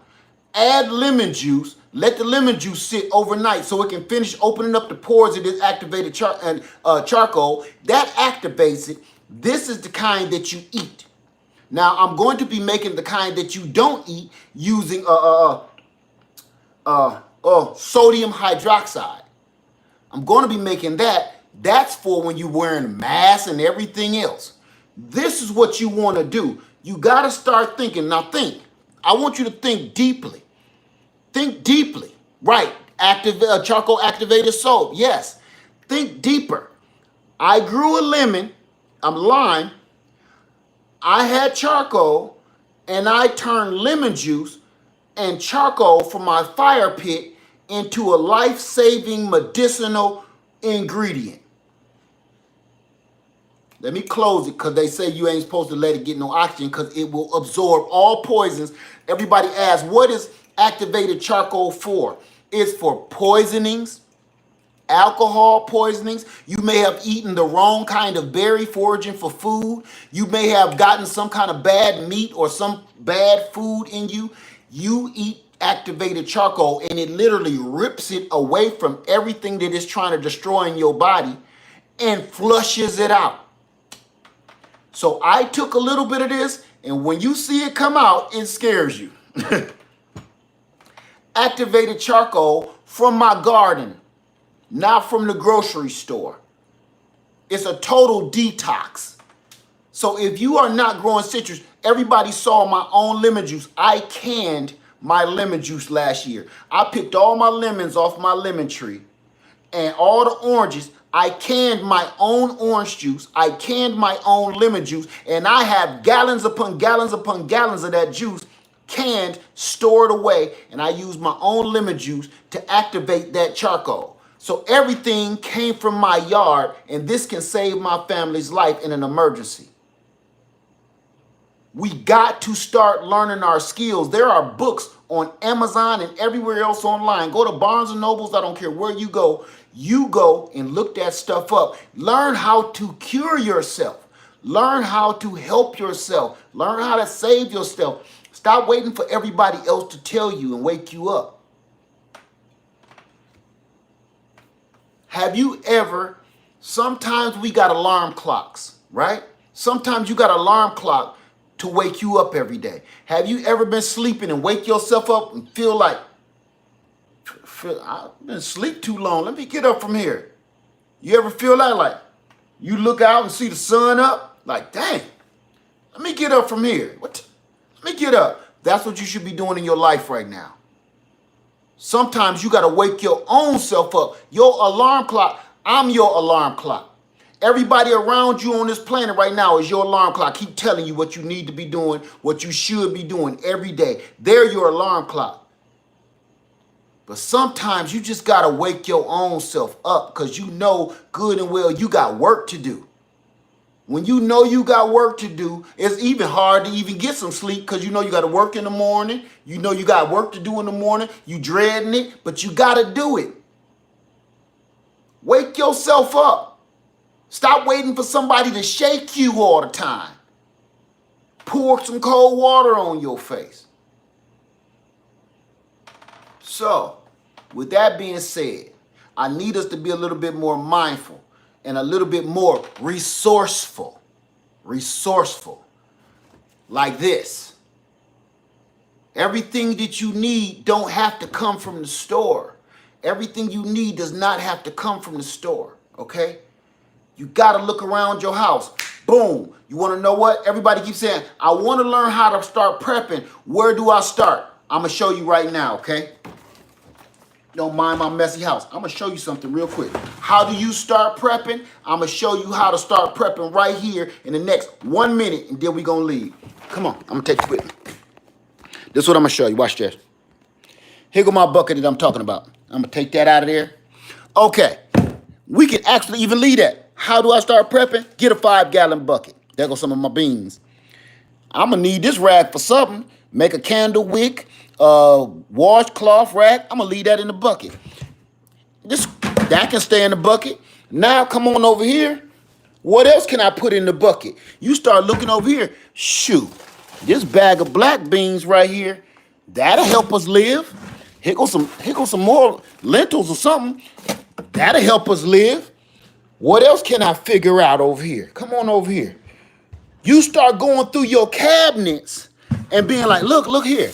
add lemon juice, let the lemon juice sit overnight so it can finish opening up the pores of this activated charcoal. That activates it. This is the kind that you eat. Now, I'm going to be making the kind that you don't eat using sodium hydroxide. I'm going to be making that. That's for when you're wearing masks and everything else. This is what you want to do. You got to start thinking. Now think. I want you to think deeply. Think deeply. Right. Charcoal activated soap. Yes. Think deeper. I grew a lemon. Lime. I had charcoal, and I turned lemon juice and charcoal from my fire pit into a life-saving medicinal ingredient. Let me close it because they say you ain't supposed to let it get no oxygen because it will absorb all poisons. Everybody asks, what is activated charcoal for? It's for poisonings, alcohol poisonings. You may have eaten the wrong kind of berry foraging for food. You may have gotten some kind of bad meat or some bad food in you. You eat activated charcoal and it literally rips it away from everything that is trying to destroy in your body and flushes it out. So I took a little bit of this, and when you see it come out, it scares you. Activated charcoal from my garden, not from the grocery store. It's a total detox. So if you are not growing citrus, everybody saw my own lemon juice. I canned my lemon juice last year. I picked all my lemons off my lemon tree and all the oranges. I canned my own orange juice. I canned my own lemon juice. And I have gallons upon gallons upon gallons of that juice canned, stored away. And I use my own lemon juice to activate that charcoal. So everything came from my yard, and this can save my family's life in an emergency. We got to start learning our skills. There are books on Amazon and everywhere else online. Go to Barnes and Nobles. I don't care where you go. You go and look that stuff up. Learn how to cure yourself. Learn how to help yourself. Learn how to save yourself. Stop waiting for everybody else to tell you and wake you up. Have you ever, sometimes we got alarm clocks, right? Sometimes you got an alarm clock to wake you up every day. Have you ever been sleeping and wake yourself up and feel like, I've been asleep too long. Let me get up from here. You ever feel that? Like you look out and see the sun up? Like, dang, let me get up from here. Let me get up. That's what you should be doing in your life right now. Sometimes you got to wake your own self up. Your alarm clock, I'm your alarm clock. Everybody around you on this planet right now is your alarm clock. Keep telling you what you need to be doing, what you should be doing every day. They're your alarm clock. But sometimes you just got to wake your own self up because you know good and well you got work to do. When you know you got work to do, it's even hard to even get some sleep because you know you got to work in the morning. You know you got work to do in the morning. You dreading it, but you got to do it. Wake yourself up. Stop waiting for somebody to shake you all the time. Pour some cold water on your face. So, with that being said, I need us to be a little bit more mindful and a little bit more resourceful. Resourceful. Like this. Everything that you need don't have to come from the store. Everything you need does not have to come from the store, okay? You got to look around your house. Boom. You want to know what? Everybody keeps saying, I want to learn how to start prepping. Where do I start? I'm going to show you right now, okay? Don't mind my messy house. I'm going to show you something real quick. How do you start prepping? I'm going to show you how to start prepping right here in the next 1 minute, and then we're going to leave. Come on. I'm going to take you with me. This is what I'm going to show you. Watch this. Here go my bucket that I'm talking about. I'm going to take that out of there. Okay. We can actually even leave that. How do I start prepping? Get a 5-gallon bucket. There goes some of my beans. I'm going to need this rag for something. Make a candle wick, washcloth rack. I'm going to leave that in the bucket. Just That can stay in the bucket. Now come on over here. What else can I put in the bucket? You start looking over here. Shoot, this bag of black beans right here, that'll help us live. Here goes some more lentils or something. That'll help us live. What else can I figure out over here? Come on over here. You start going through your cabinets and being like, look here.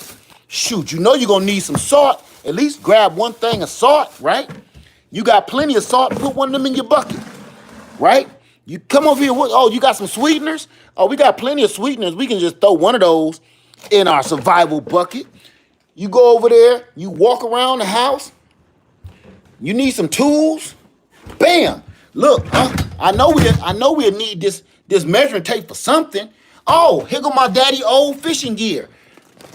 Shoot, you know you're gonna need some salt. At least grab one thing of salt, right? You got plenty of salt, put one of them in your bucket, right? You come over here, oh, you got some sweeteners? Oh, we got plenty of sweeteners. We can just throw one of those in our survival bucket. You go over there, you walk around the house. You need some tools? Bam! Look, I know we'll need this measuring tape for something. Oh, here go my daddy old fishing gear.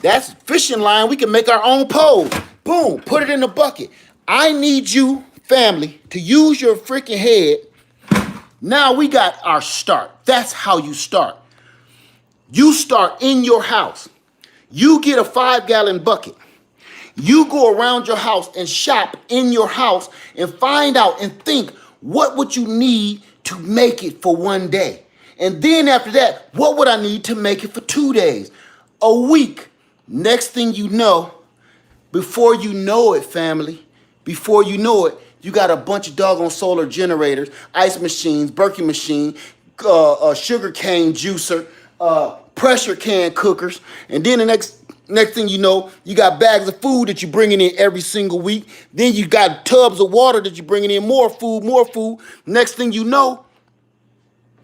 That's fishing line. We can make our own pole. Boom, put it in the bucket. I need you, family, to use your freaking head. Now we got our start. That's how you start. You start in your house. You get a 5-gallon bucket. You go around your house and shop in your house and find out and think, what would you need to make it for one day? And then after that, what would I need to make it for 2 days? A week. Next thing you know, before you know it, family, before you know it, you got a bunch of doggone solar generators, ice machines, Berkey machine, sugar cane juicer, pressure can cookers, and then the next thing you know, you got bags of food that you're bringing in every single week. Then you got tubs of water that you're bringing in, more food, more food. Next thing you know,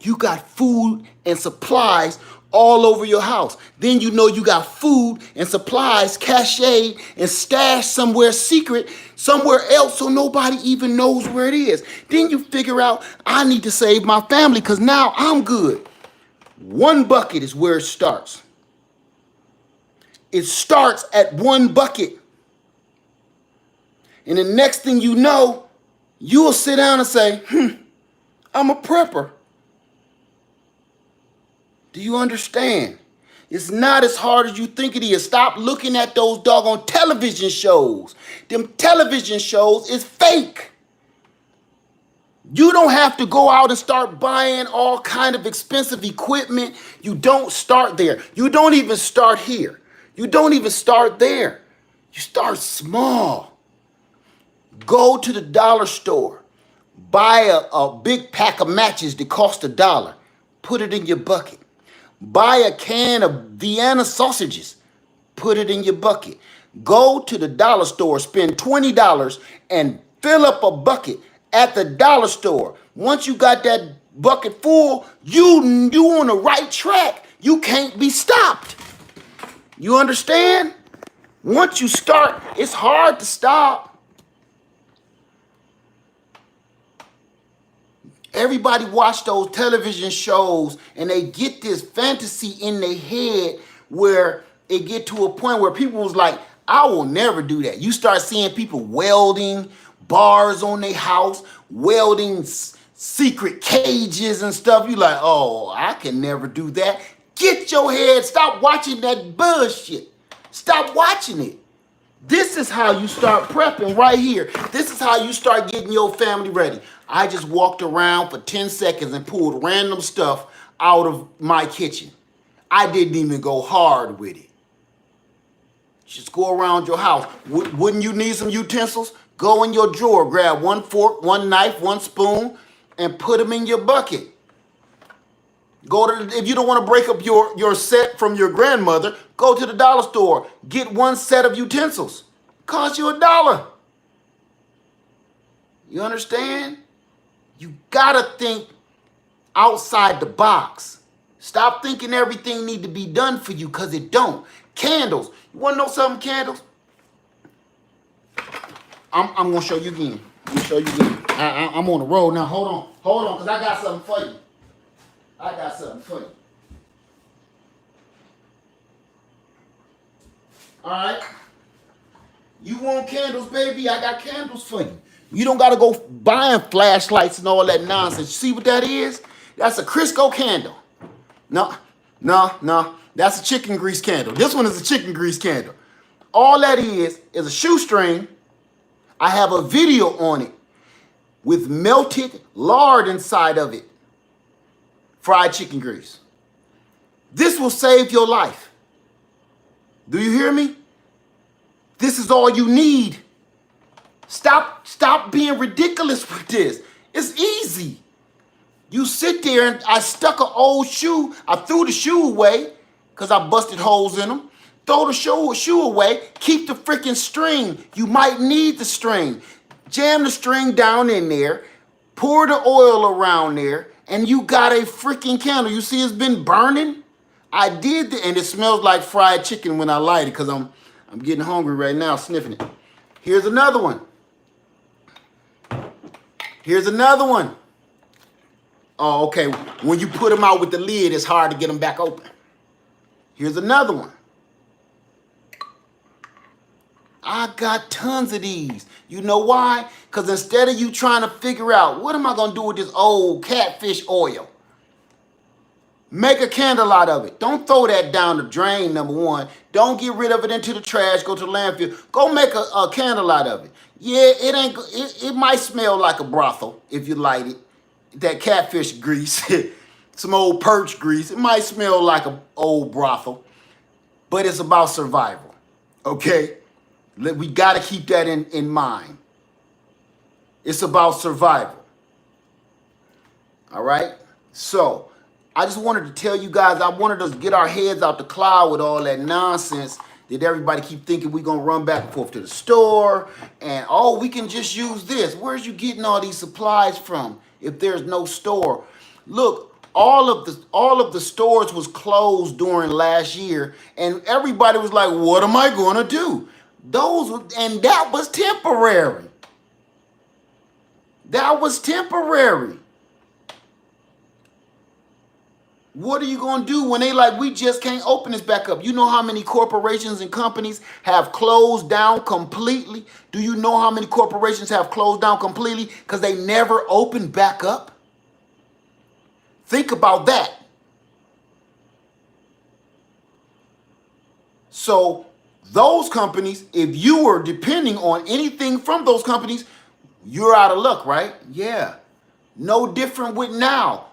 you got food and supplies all over your house. Then you know you got food and supplies cached and stashed somewhere secret, somewhere else, so nobody even knows where it is. Then you figure out, I need to save my family because now I'm good. One bucket is where it starts. It starts at one bucket. And the next thing you know, you'll sit down and say, I'm a prepper. Do you understand? It's not as hard as you think it is. Stop looking at those doggone television shows. Them television shows is fake. You don't have to go out and start buying all kind of expensive equipment. You don't start there. You don't even start here. You don't even start there. You start small. Go to the dollar store. Buy a big pack of matches that cost $1. Put it in your bucket. Buy a can of Vienna sausages. Put it in your bucket. Go to the dollar store. Spend $20 and fill up a bucket at the dollar store. Once you got that bucket full, you on the right track. You can't be stopped. You understand? Once you start, it's hard to stop. Everybody watch those television shows and they get this fantasy in their head where it get to a point where people was like, I will never do that. You start seeing people welding bars on their house, welding secret cages and stuff. You like, oh, I can never do that. Get your head, stop watching that bullshit. Stop watching it. This is how you start prepping right here. This is how you start getting your family ready. I just walked around for 10 seconds and pulled random stuff out of my kitchen. I didn't even go hard with it. Just go around your house. Wouldn't you need some utensils? Go in your drawer, grab one fork, one knife, one spoon, and put them in your bucket. If you don't want to break up your set from your grandmother, go to the dollar store. Get one set of utensils. Cost you $1. You understand? You gotta think outside the box. Stop thinking everything need to be done for you, because it don't. Candles. You wanna know something, candles? I'm gonna show you again. I'm on the road now. Hold on, because I got something for you. All right? You want candles, baby? I got candles for you. You don't got to go buying flashlights and all that nonsense. You see what that is? That's a Crisco candle. No. That's a chicken grease candle. This one is a chicken grease candle. All that is a shoestring. I have a video on it. with melted lard inside of it. Fried chicken grease. This will save your life. Do you hear me? This is all you need. Stop being ridiculous with this. It's easy. You sit there and I stuck an old shoe. I threw the shoe away because I busted holes in them. Throw the shoe away. Keep the freaking string. You might need the string. Jam the string down in there. Pour the oil around there. And you got a freaking candle. You see it's been burning? I did that, and it smells like fried chicken when I light it because I'm getting hungry right now sniffing it. Here's another one. Here's another one. Oh, okay. When you put them out with the lid, it's hard to get them back open. Here's another one. I got tons of these. You know why? Because instead of you trying to figure out, what am I going to do with this old catfish oil? Make a candle out of it. Don't throw that down the drain, number one. Don't get rid of it into the trash, go to the landfill. Go make a candle out of it. Yeah, it might smell like a brothel if you light it. That catfish grease, some old perch grease. It might smell like an old brothel, but it's about survival, okay? We got to keep that in mind. It's about survival, all right? So I just wanted to tell you guys, I wanted us to get our heads out the cloud with all that nonsense that everybody keep thinking we're going to run back and forth to the store and, oh, we can just use this. Where's you getting all these supplies from if there's no store? Look, all of the stores was closed during last year, and everybody was like, what am I going to do? And that was temporary. That was temporary. What are you going to do when they like, we just can't open this back up? You know how many corporations and companies have closed down completely? Do you know how many corporations have closed down completely because they never opened back up? Think about that. So those companies, if you were depending on anything from those companies, you're out of luck, right? Yeah. No different with now.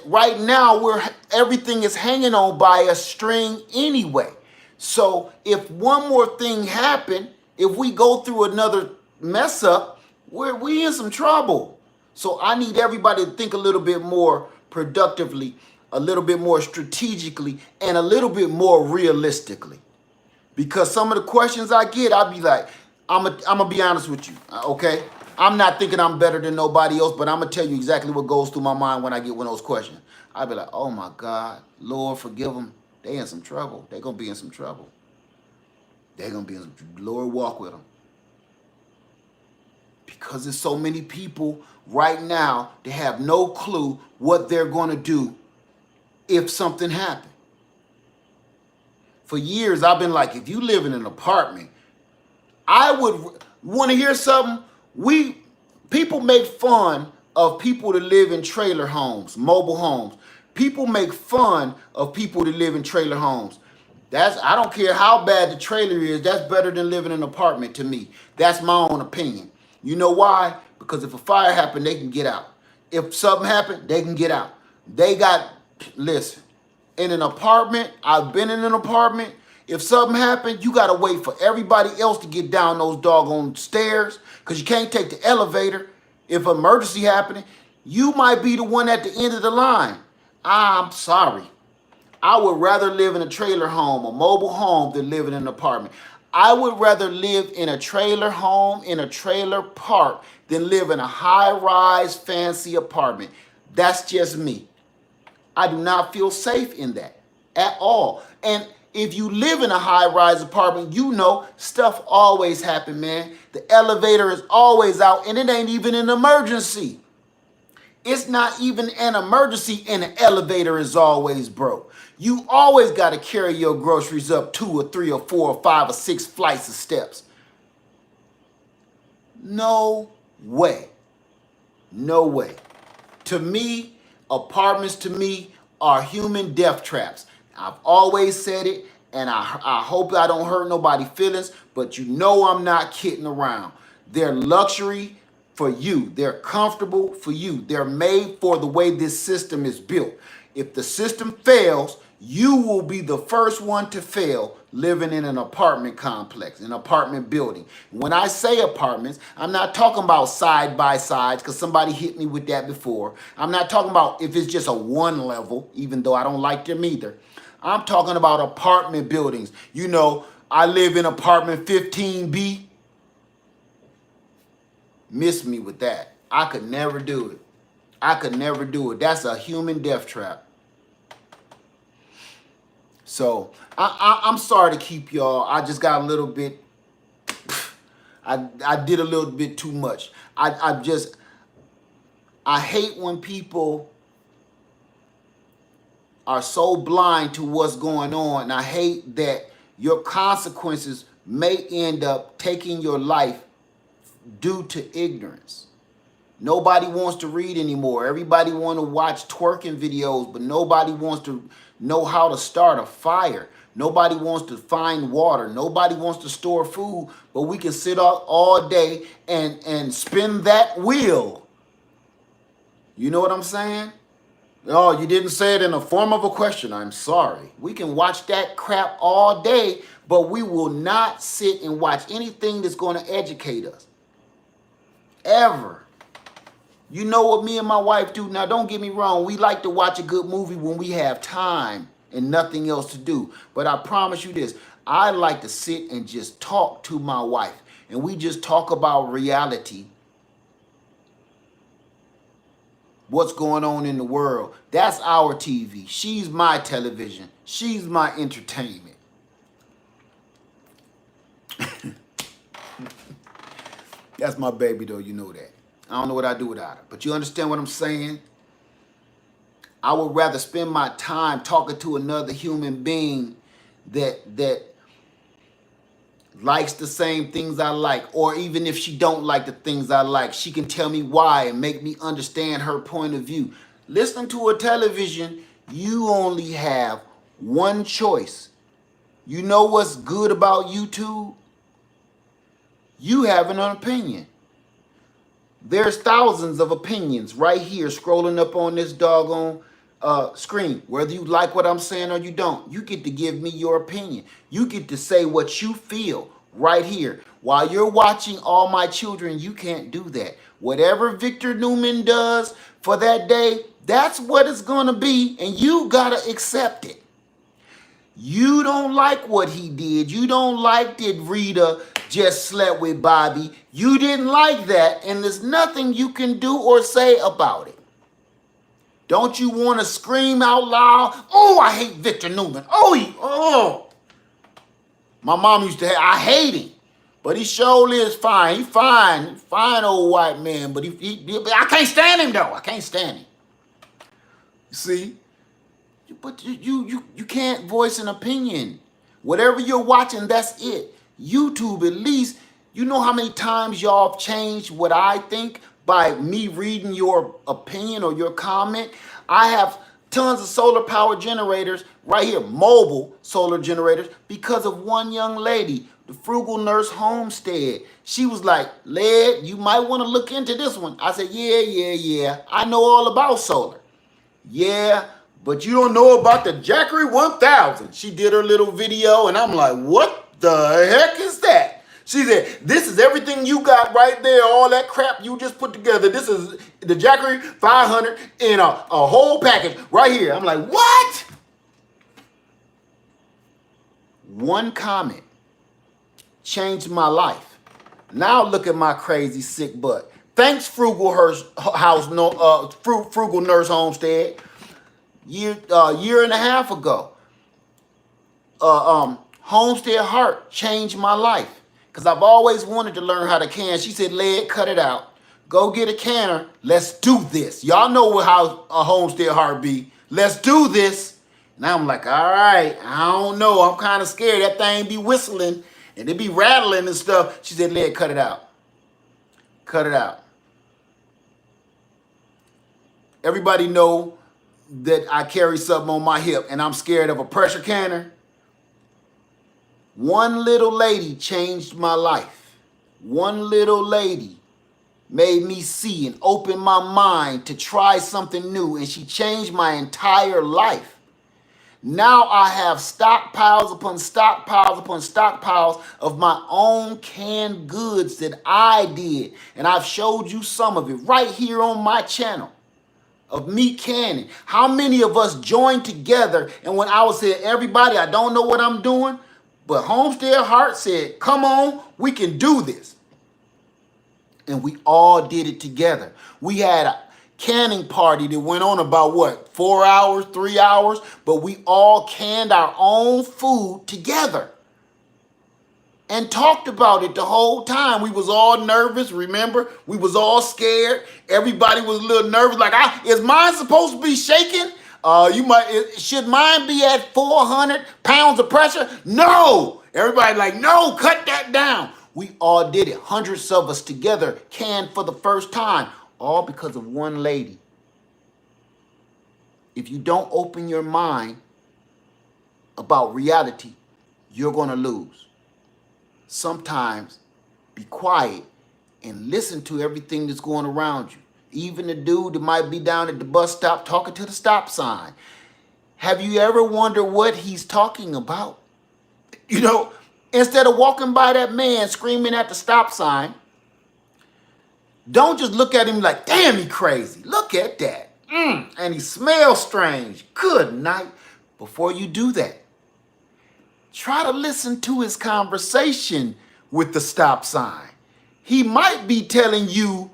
Right now everything is hanging on by a string anyway. So if one more thing happened, if we go through another mess up, we in some trouble. So I need everybody to think a little bit more productively, a little bit more strategically, and a little bit more realistically. Because some of the questions I get, I'll be like, I'm gonna be honest with you, okay? I'm not thinking I'm better than nobody else, but I'm going to tell you exactly what goes through my mind when I get one of those questions. I'll be like, oh my God, Lord, forgive them. They in some trouble. They're going to be in some trouble. They're going to be in some trouble. Lord, walk with them. Because there's so many people right now that have no clue what they're going to do if something happened. For years, I've been like, if you live in an apartment, I would want to hear something. People make fun of people that live in trailer homes, mobile homes. People make fun of people that live in trailer homes. I don't care how bad the trailer is, that's better than living in an apartment to me. That's my own opinion. You know why? Because if a fire happened, they can get out. If something happened, they can get out. Listen, in an apartment, I've been in an apartment. If something happened, you got to wait for everybody else to get down those doggone stairs because you can't take the elevator. If an emergency happening, you might be the one at the end of the line. I'm sorry. I would rather live in a trailer home, a mobile home, than live in an apartment. I would rather live in a trailer home, in a trailer park, than live in a high-rise, fancy apartment. That's just me. I do not feel safe in that at all. And if you live in a high-rise apartment, you know stuff always happen, man. The elevator is always out, and it ain't even an emergency. It's not even an emergency, and the elevator is always broke. You always got to carry your groceries up 2 or 3 or 4 or 5 or 6 flights of steps. No way. No way. To me, apartments to me are human death traps. I've always said it, and I hope I don't hurt nobody's feelings, but you know I'm not kidding around. They're luxury for you. They're comfortable for you. They're made for the way this system is built. If the system fails, you will be the first one to fail living in an apartment complex, an apartment building. When I say apartments, I'm not talking about side by sides, because somebody hit me with that before. I'm not talking about if it's just a one level, even though I don't like them either. I'm talking about apartment buildings. You know, I live in apartment 15B. Miss me with that. I could never do it. I could never do it. That's a human death trap. So I'm sorry to keep y'all. I just got a little bit, I did a little bit too much. I hate when people are so blind to what's going on. I hate that your consequences may end up taking your life due to ignorance. Nobody wants to read anymore. Everybody want to watch twerking videos, but nobody wants to know how to start a fire. Nobody wants to find water. Nobody wants to store food, but we can sit out all day and spin that wheel. You know what I'm saying? Oh, you didn't say it in the form of a question. I'm sorry. We can watch that crap all day, but we will not sit and watch anything that's going to educate us. Ever. You know what me and my wife do? Now, don't get me wrong. We like to watch a good movie when we have time and nothing else to do. But I promise you this. I like to sit and just talk to my wife. And we just talk about reality. What's going on in the world. That's our TV. She's my television. She's my entertainment. That's my baby, though. You know that. I don't know what I'd do without her. But you understand what I'm saying? I would rather spend my time talking to another human being that likes the same things I like. Or even if she don't like the things I like, she can tell me why and make me understand her point of view. Listening to a television, you only have one choice. You know what's good about YouTube? You have an opinion. There's thousands of opinions right here scrolling up on this doggone screen. Whether you like what I'm saying or you don't, you get to give me your opinion. You get to say what you feel right here. While you're watching All My Children, you can't do that. Whatever Victor Newman does for that day, that's what it's going to be, and you got to accept it. You don't like what he did. You don't like that Rita just slept with Bobby. You didn't like that, and there's nothing you can do or say about it. Don't you want to scream out loud, oh, I hate Victor Newman. Oh. My mom used to I hate him, but he surely is fine. He fine old white man, but I can't stand him, though. I can't stand him. You see? But you can't voice an opinion. Whatever you're watching, that's it. YouTube, at least, you know how many times y'all have changed what I think by me reading your opinion or your comment? I have tons of solar power generators right here, mobile solar generators, because of one young lady, the Frugal Nurse Homestead. She was like, Led, you might want to look into this one. I said, yeah. I know all about solar. Yeah. But you don't know about the Jackery 1000. She did her little video, and I'm like, what the heck is that? She said, this is everything you got right there, all that crap you just put together. This is the Jackery 500 in a whole package right here. I'm like, what? One comment changed my life. Now look at my crazy sick butt. Thanks, Frugal Nurse Homestead. Year and a half ago, Homestead Heart changed my life because I've always wanted to learn how to can. She said, Led, cut it out. Go get a canner. Let's do this. Y'all know how a Homestead Heart be. Let's do this. And I'm like, all right, I don't know. I'm kind of scared. That thing be whistling and it be rattling and stuff. She said, Led, cut it out. Cut it out. Everybody know that I carry something on my hip and I'm scared of a pressure canner. One little lady changed my life. One little lady made me see and open my mind to try something new, and she changed my entire life. Now I have stockpiles upon stockpiles upon stockpiles of my own canned goods that I did. And I've showed you some of it right here on my channel of me canning. How many of us joined together, and when I was saying, everybody, I don't know what I'm doing, but Homestead Heart said, come on, we can do this. And we all did it together. We had a canning party that went on about what, 4 hours, 3 hours, but we all canned our own food together and talked about it the whole time. We was all nervous, remember? We was all scared. Everybody was a little nervous, like, is mine supposed to be shaking? Should mine be at 400 pounds of pressure? No! Everybody like, no, cut that down. We all did it. Hundreds of us together canned for the first time, all because of one lady. If you don't open your mind about reality, you're going to lose. Sometimes be quiet and listen to everything that's going around you. Even the dude that might be down at the bus stop talking to the stop sign. Have you ever wondered what he's talking about? You know, instead of walking by that man screaming at the stop sign, don't just look at him like, damn, he crazy. Look at that. And he smells strange. Good night. Before you do that, try to listen to his conversation with the stop sign. He might be telling you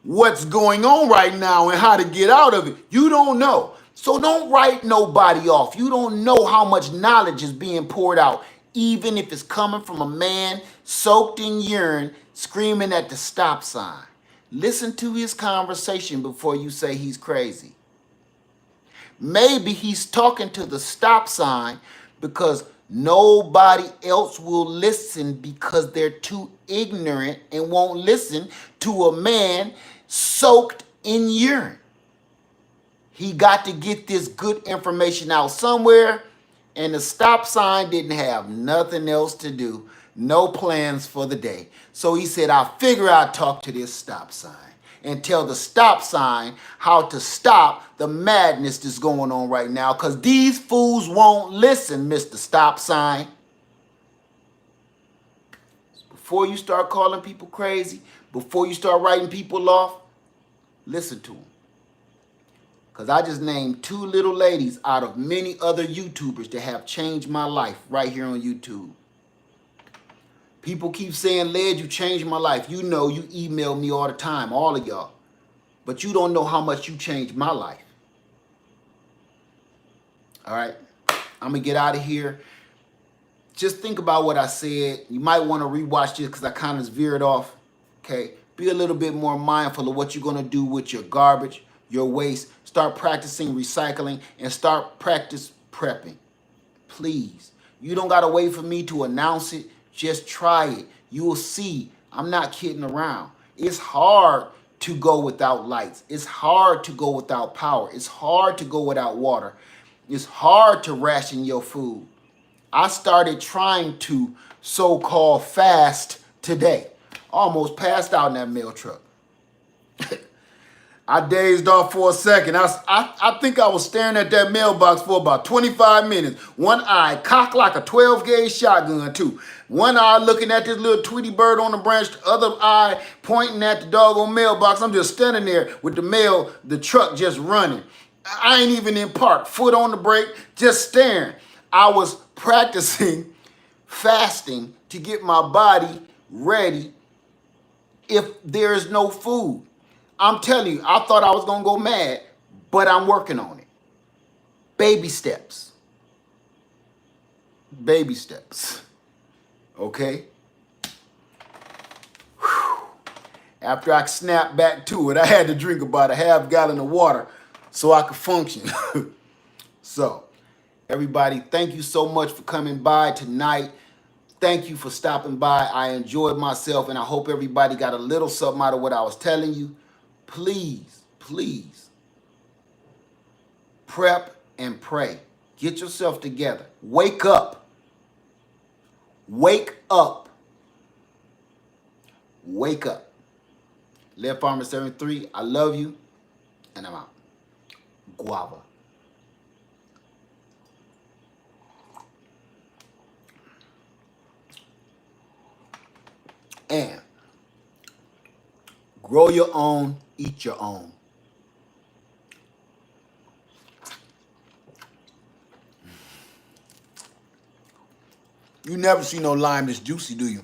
what's going on right now and how to get out of it. You don't know. So don't write nobody off. You don't know how much knowledge is being poured out, even if it's coming from a man soaked in urine screaming at the stop sign. Listen to his conversation before you say he's crazy. Maybe he's talking to the stop sign because nobody else will listen because they're too ignorant and won't listen to a man soaked in urine. He got to get this good information out somewhere, and the stop sign didn't have nothing else to do, no plans for the day. So he said, I figure I'll talk to this stop sign and tell the stop sign how to stop the madness that's going on right now, because these fools won't listen, Mr. Stop Sign. Before you start calling people crazy, before you start writing people off, listen to them. Because I just named 2 little ladies out of many other YouTubers that have changed my life right here on YouTube. People keep saying, Led, you changed my life. You know, you email me all the time, all of y'all. But you don't know how much you changed my life. All right? I'm going to get out of here. Just think about what I said. You might want to rewatch this because I kind of veered off. Okay? Be a little bit more mindful of what you're going to do with your garbage, your waste. Start practicing recycling and start practice prepping. Please. You don't got to wait for me to announce it. Just try it. You will see. I'm not kidding around. It's hard to go without lights. It's hard to go without power. It's hard to go without water. It's hard to ration your food. I started trying to so-called fast today. Almost passed out in that mail truck. I dazed off for a second. I think I was staring at that mailbox for about 25 minutes. One eye cocked like a 12-gauge shotgun too. One eye looking at this little Tweety bird on the branch, the other eye pointing at the doggone mailbox. I'm just standing there with the truck just running. I ain't even in park, foot on the brake, just staring. I was practicing fasting to get my body ready if there is no food. I'm telling you, I thought I was going to go mad, but I'm working on it. Baby steps. Baby steps. Okay? Whew. After I snapped back to it, I had to drink about a half gallon of water so I could function. So, everybody, thank you so much for coming by tonight. Thank you for stopping by. I enjoyed myself, and I hope everybody got a little something out of what I was telling you. Please, please, prep and pray. Get yourself together. Wake up. Wake up. Wake up. Lead Farmer 73, I love you, and I'm out. Guava. And grow your own, eat your own. You never see no lime that's juicy, do you?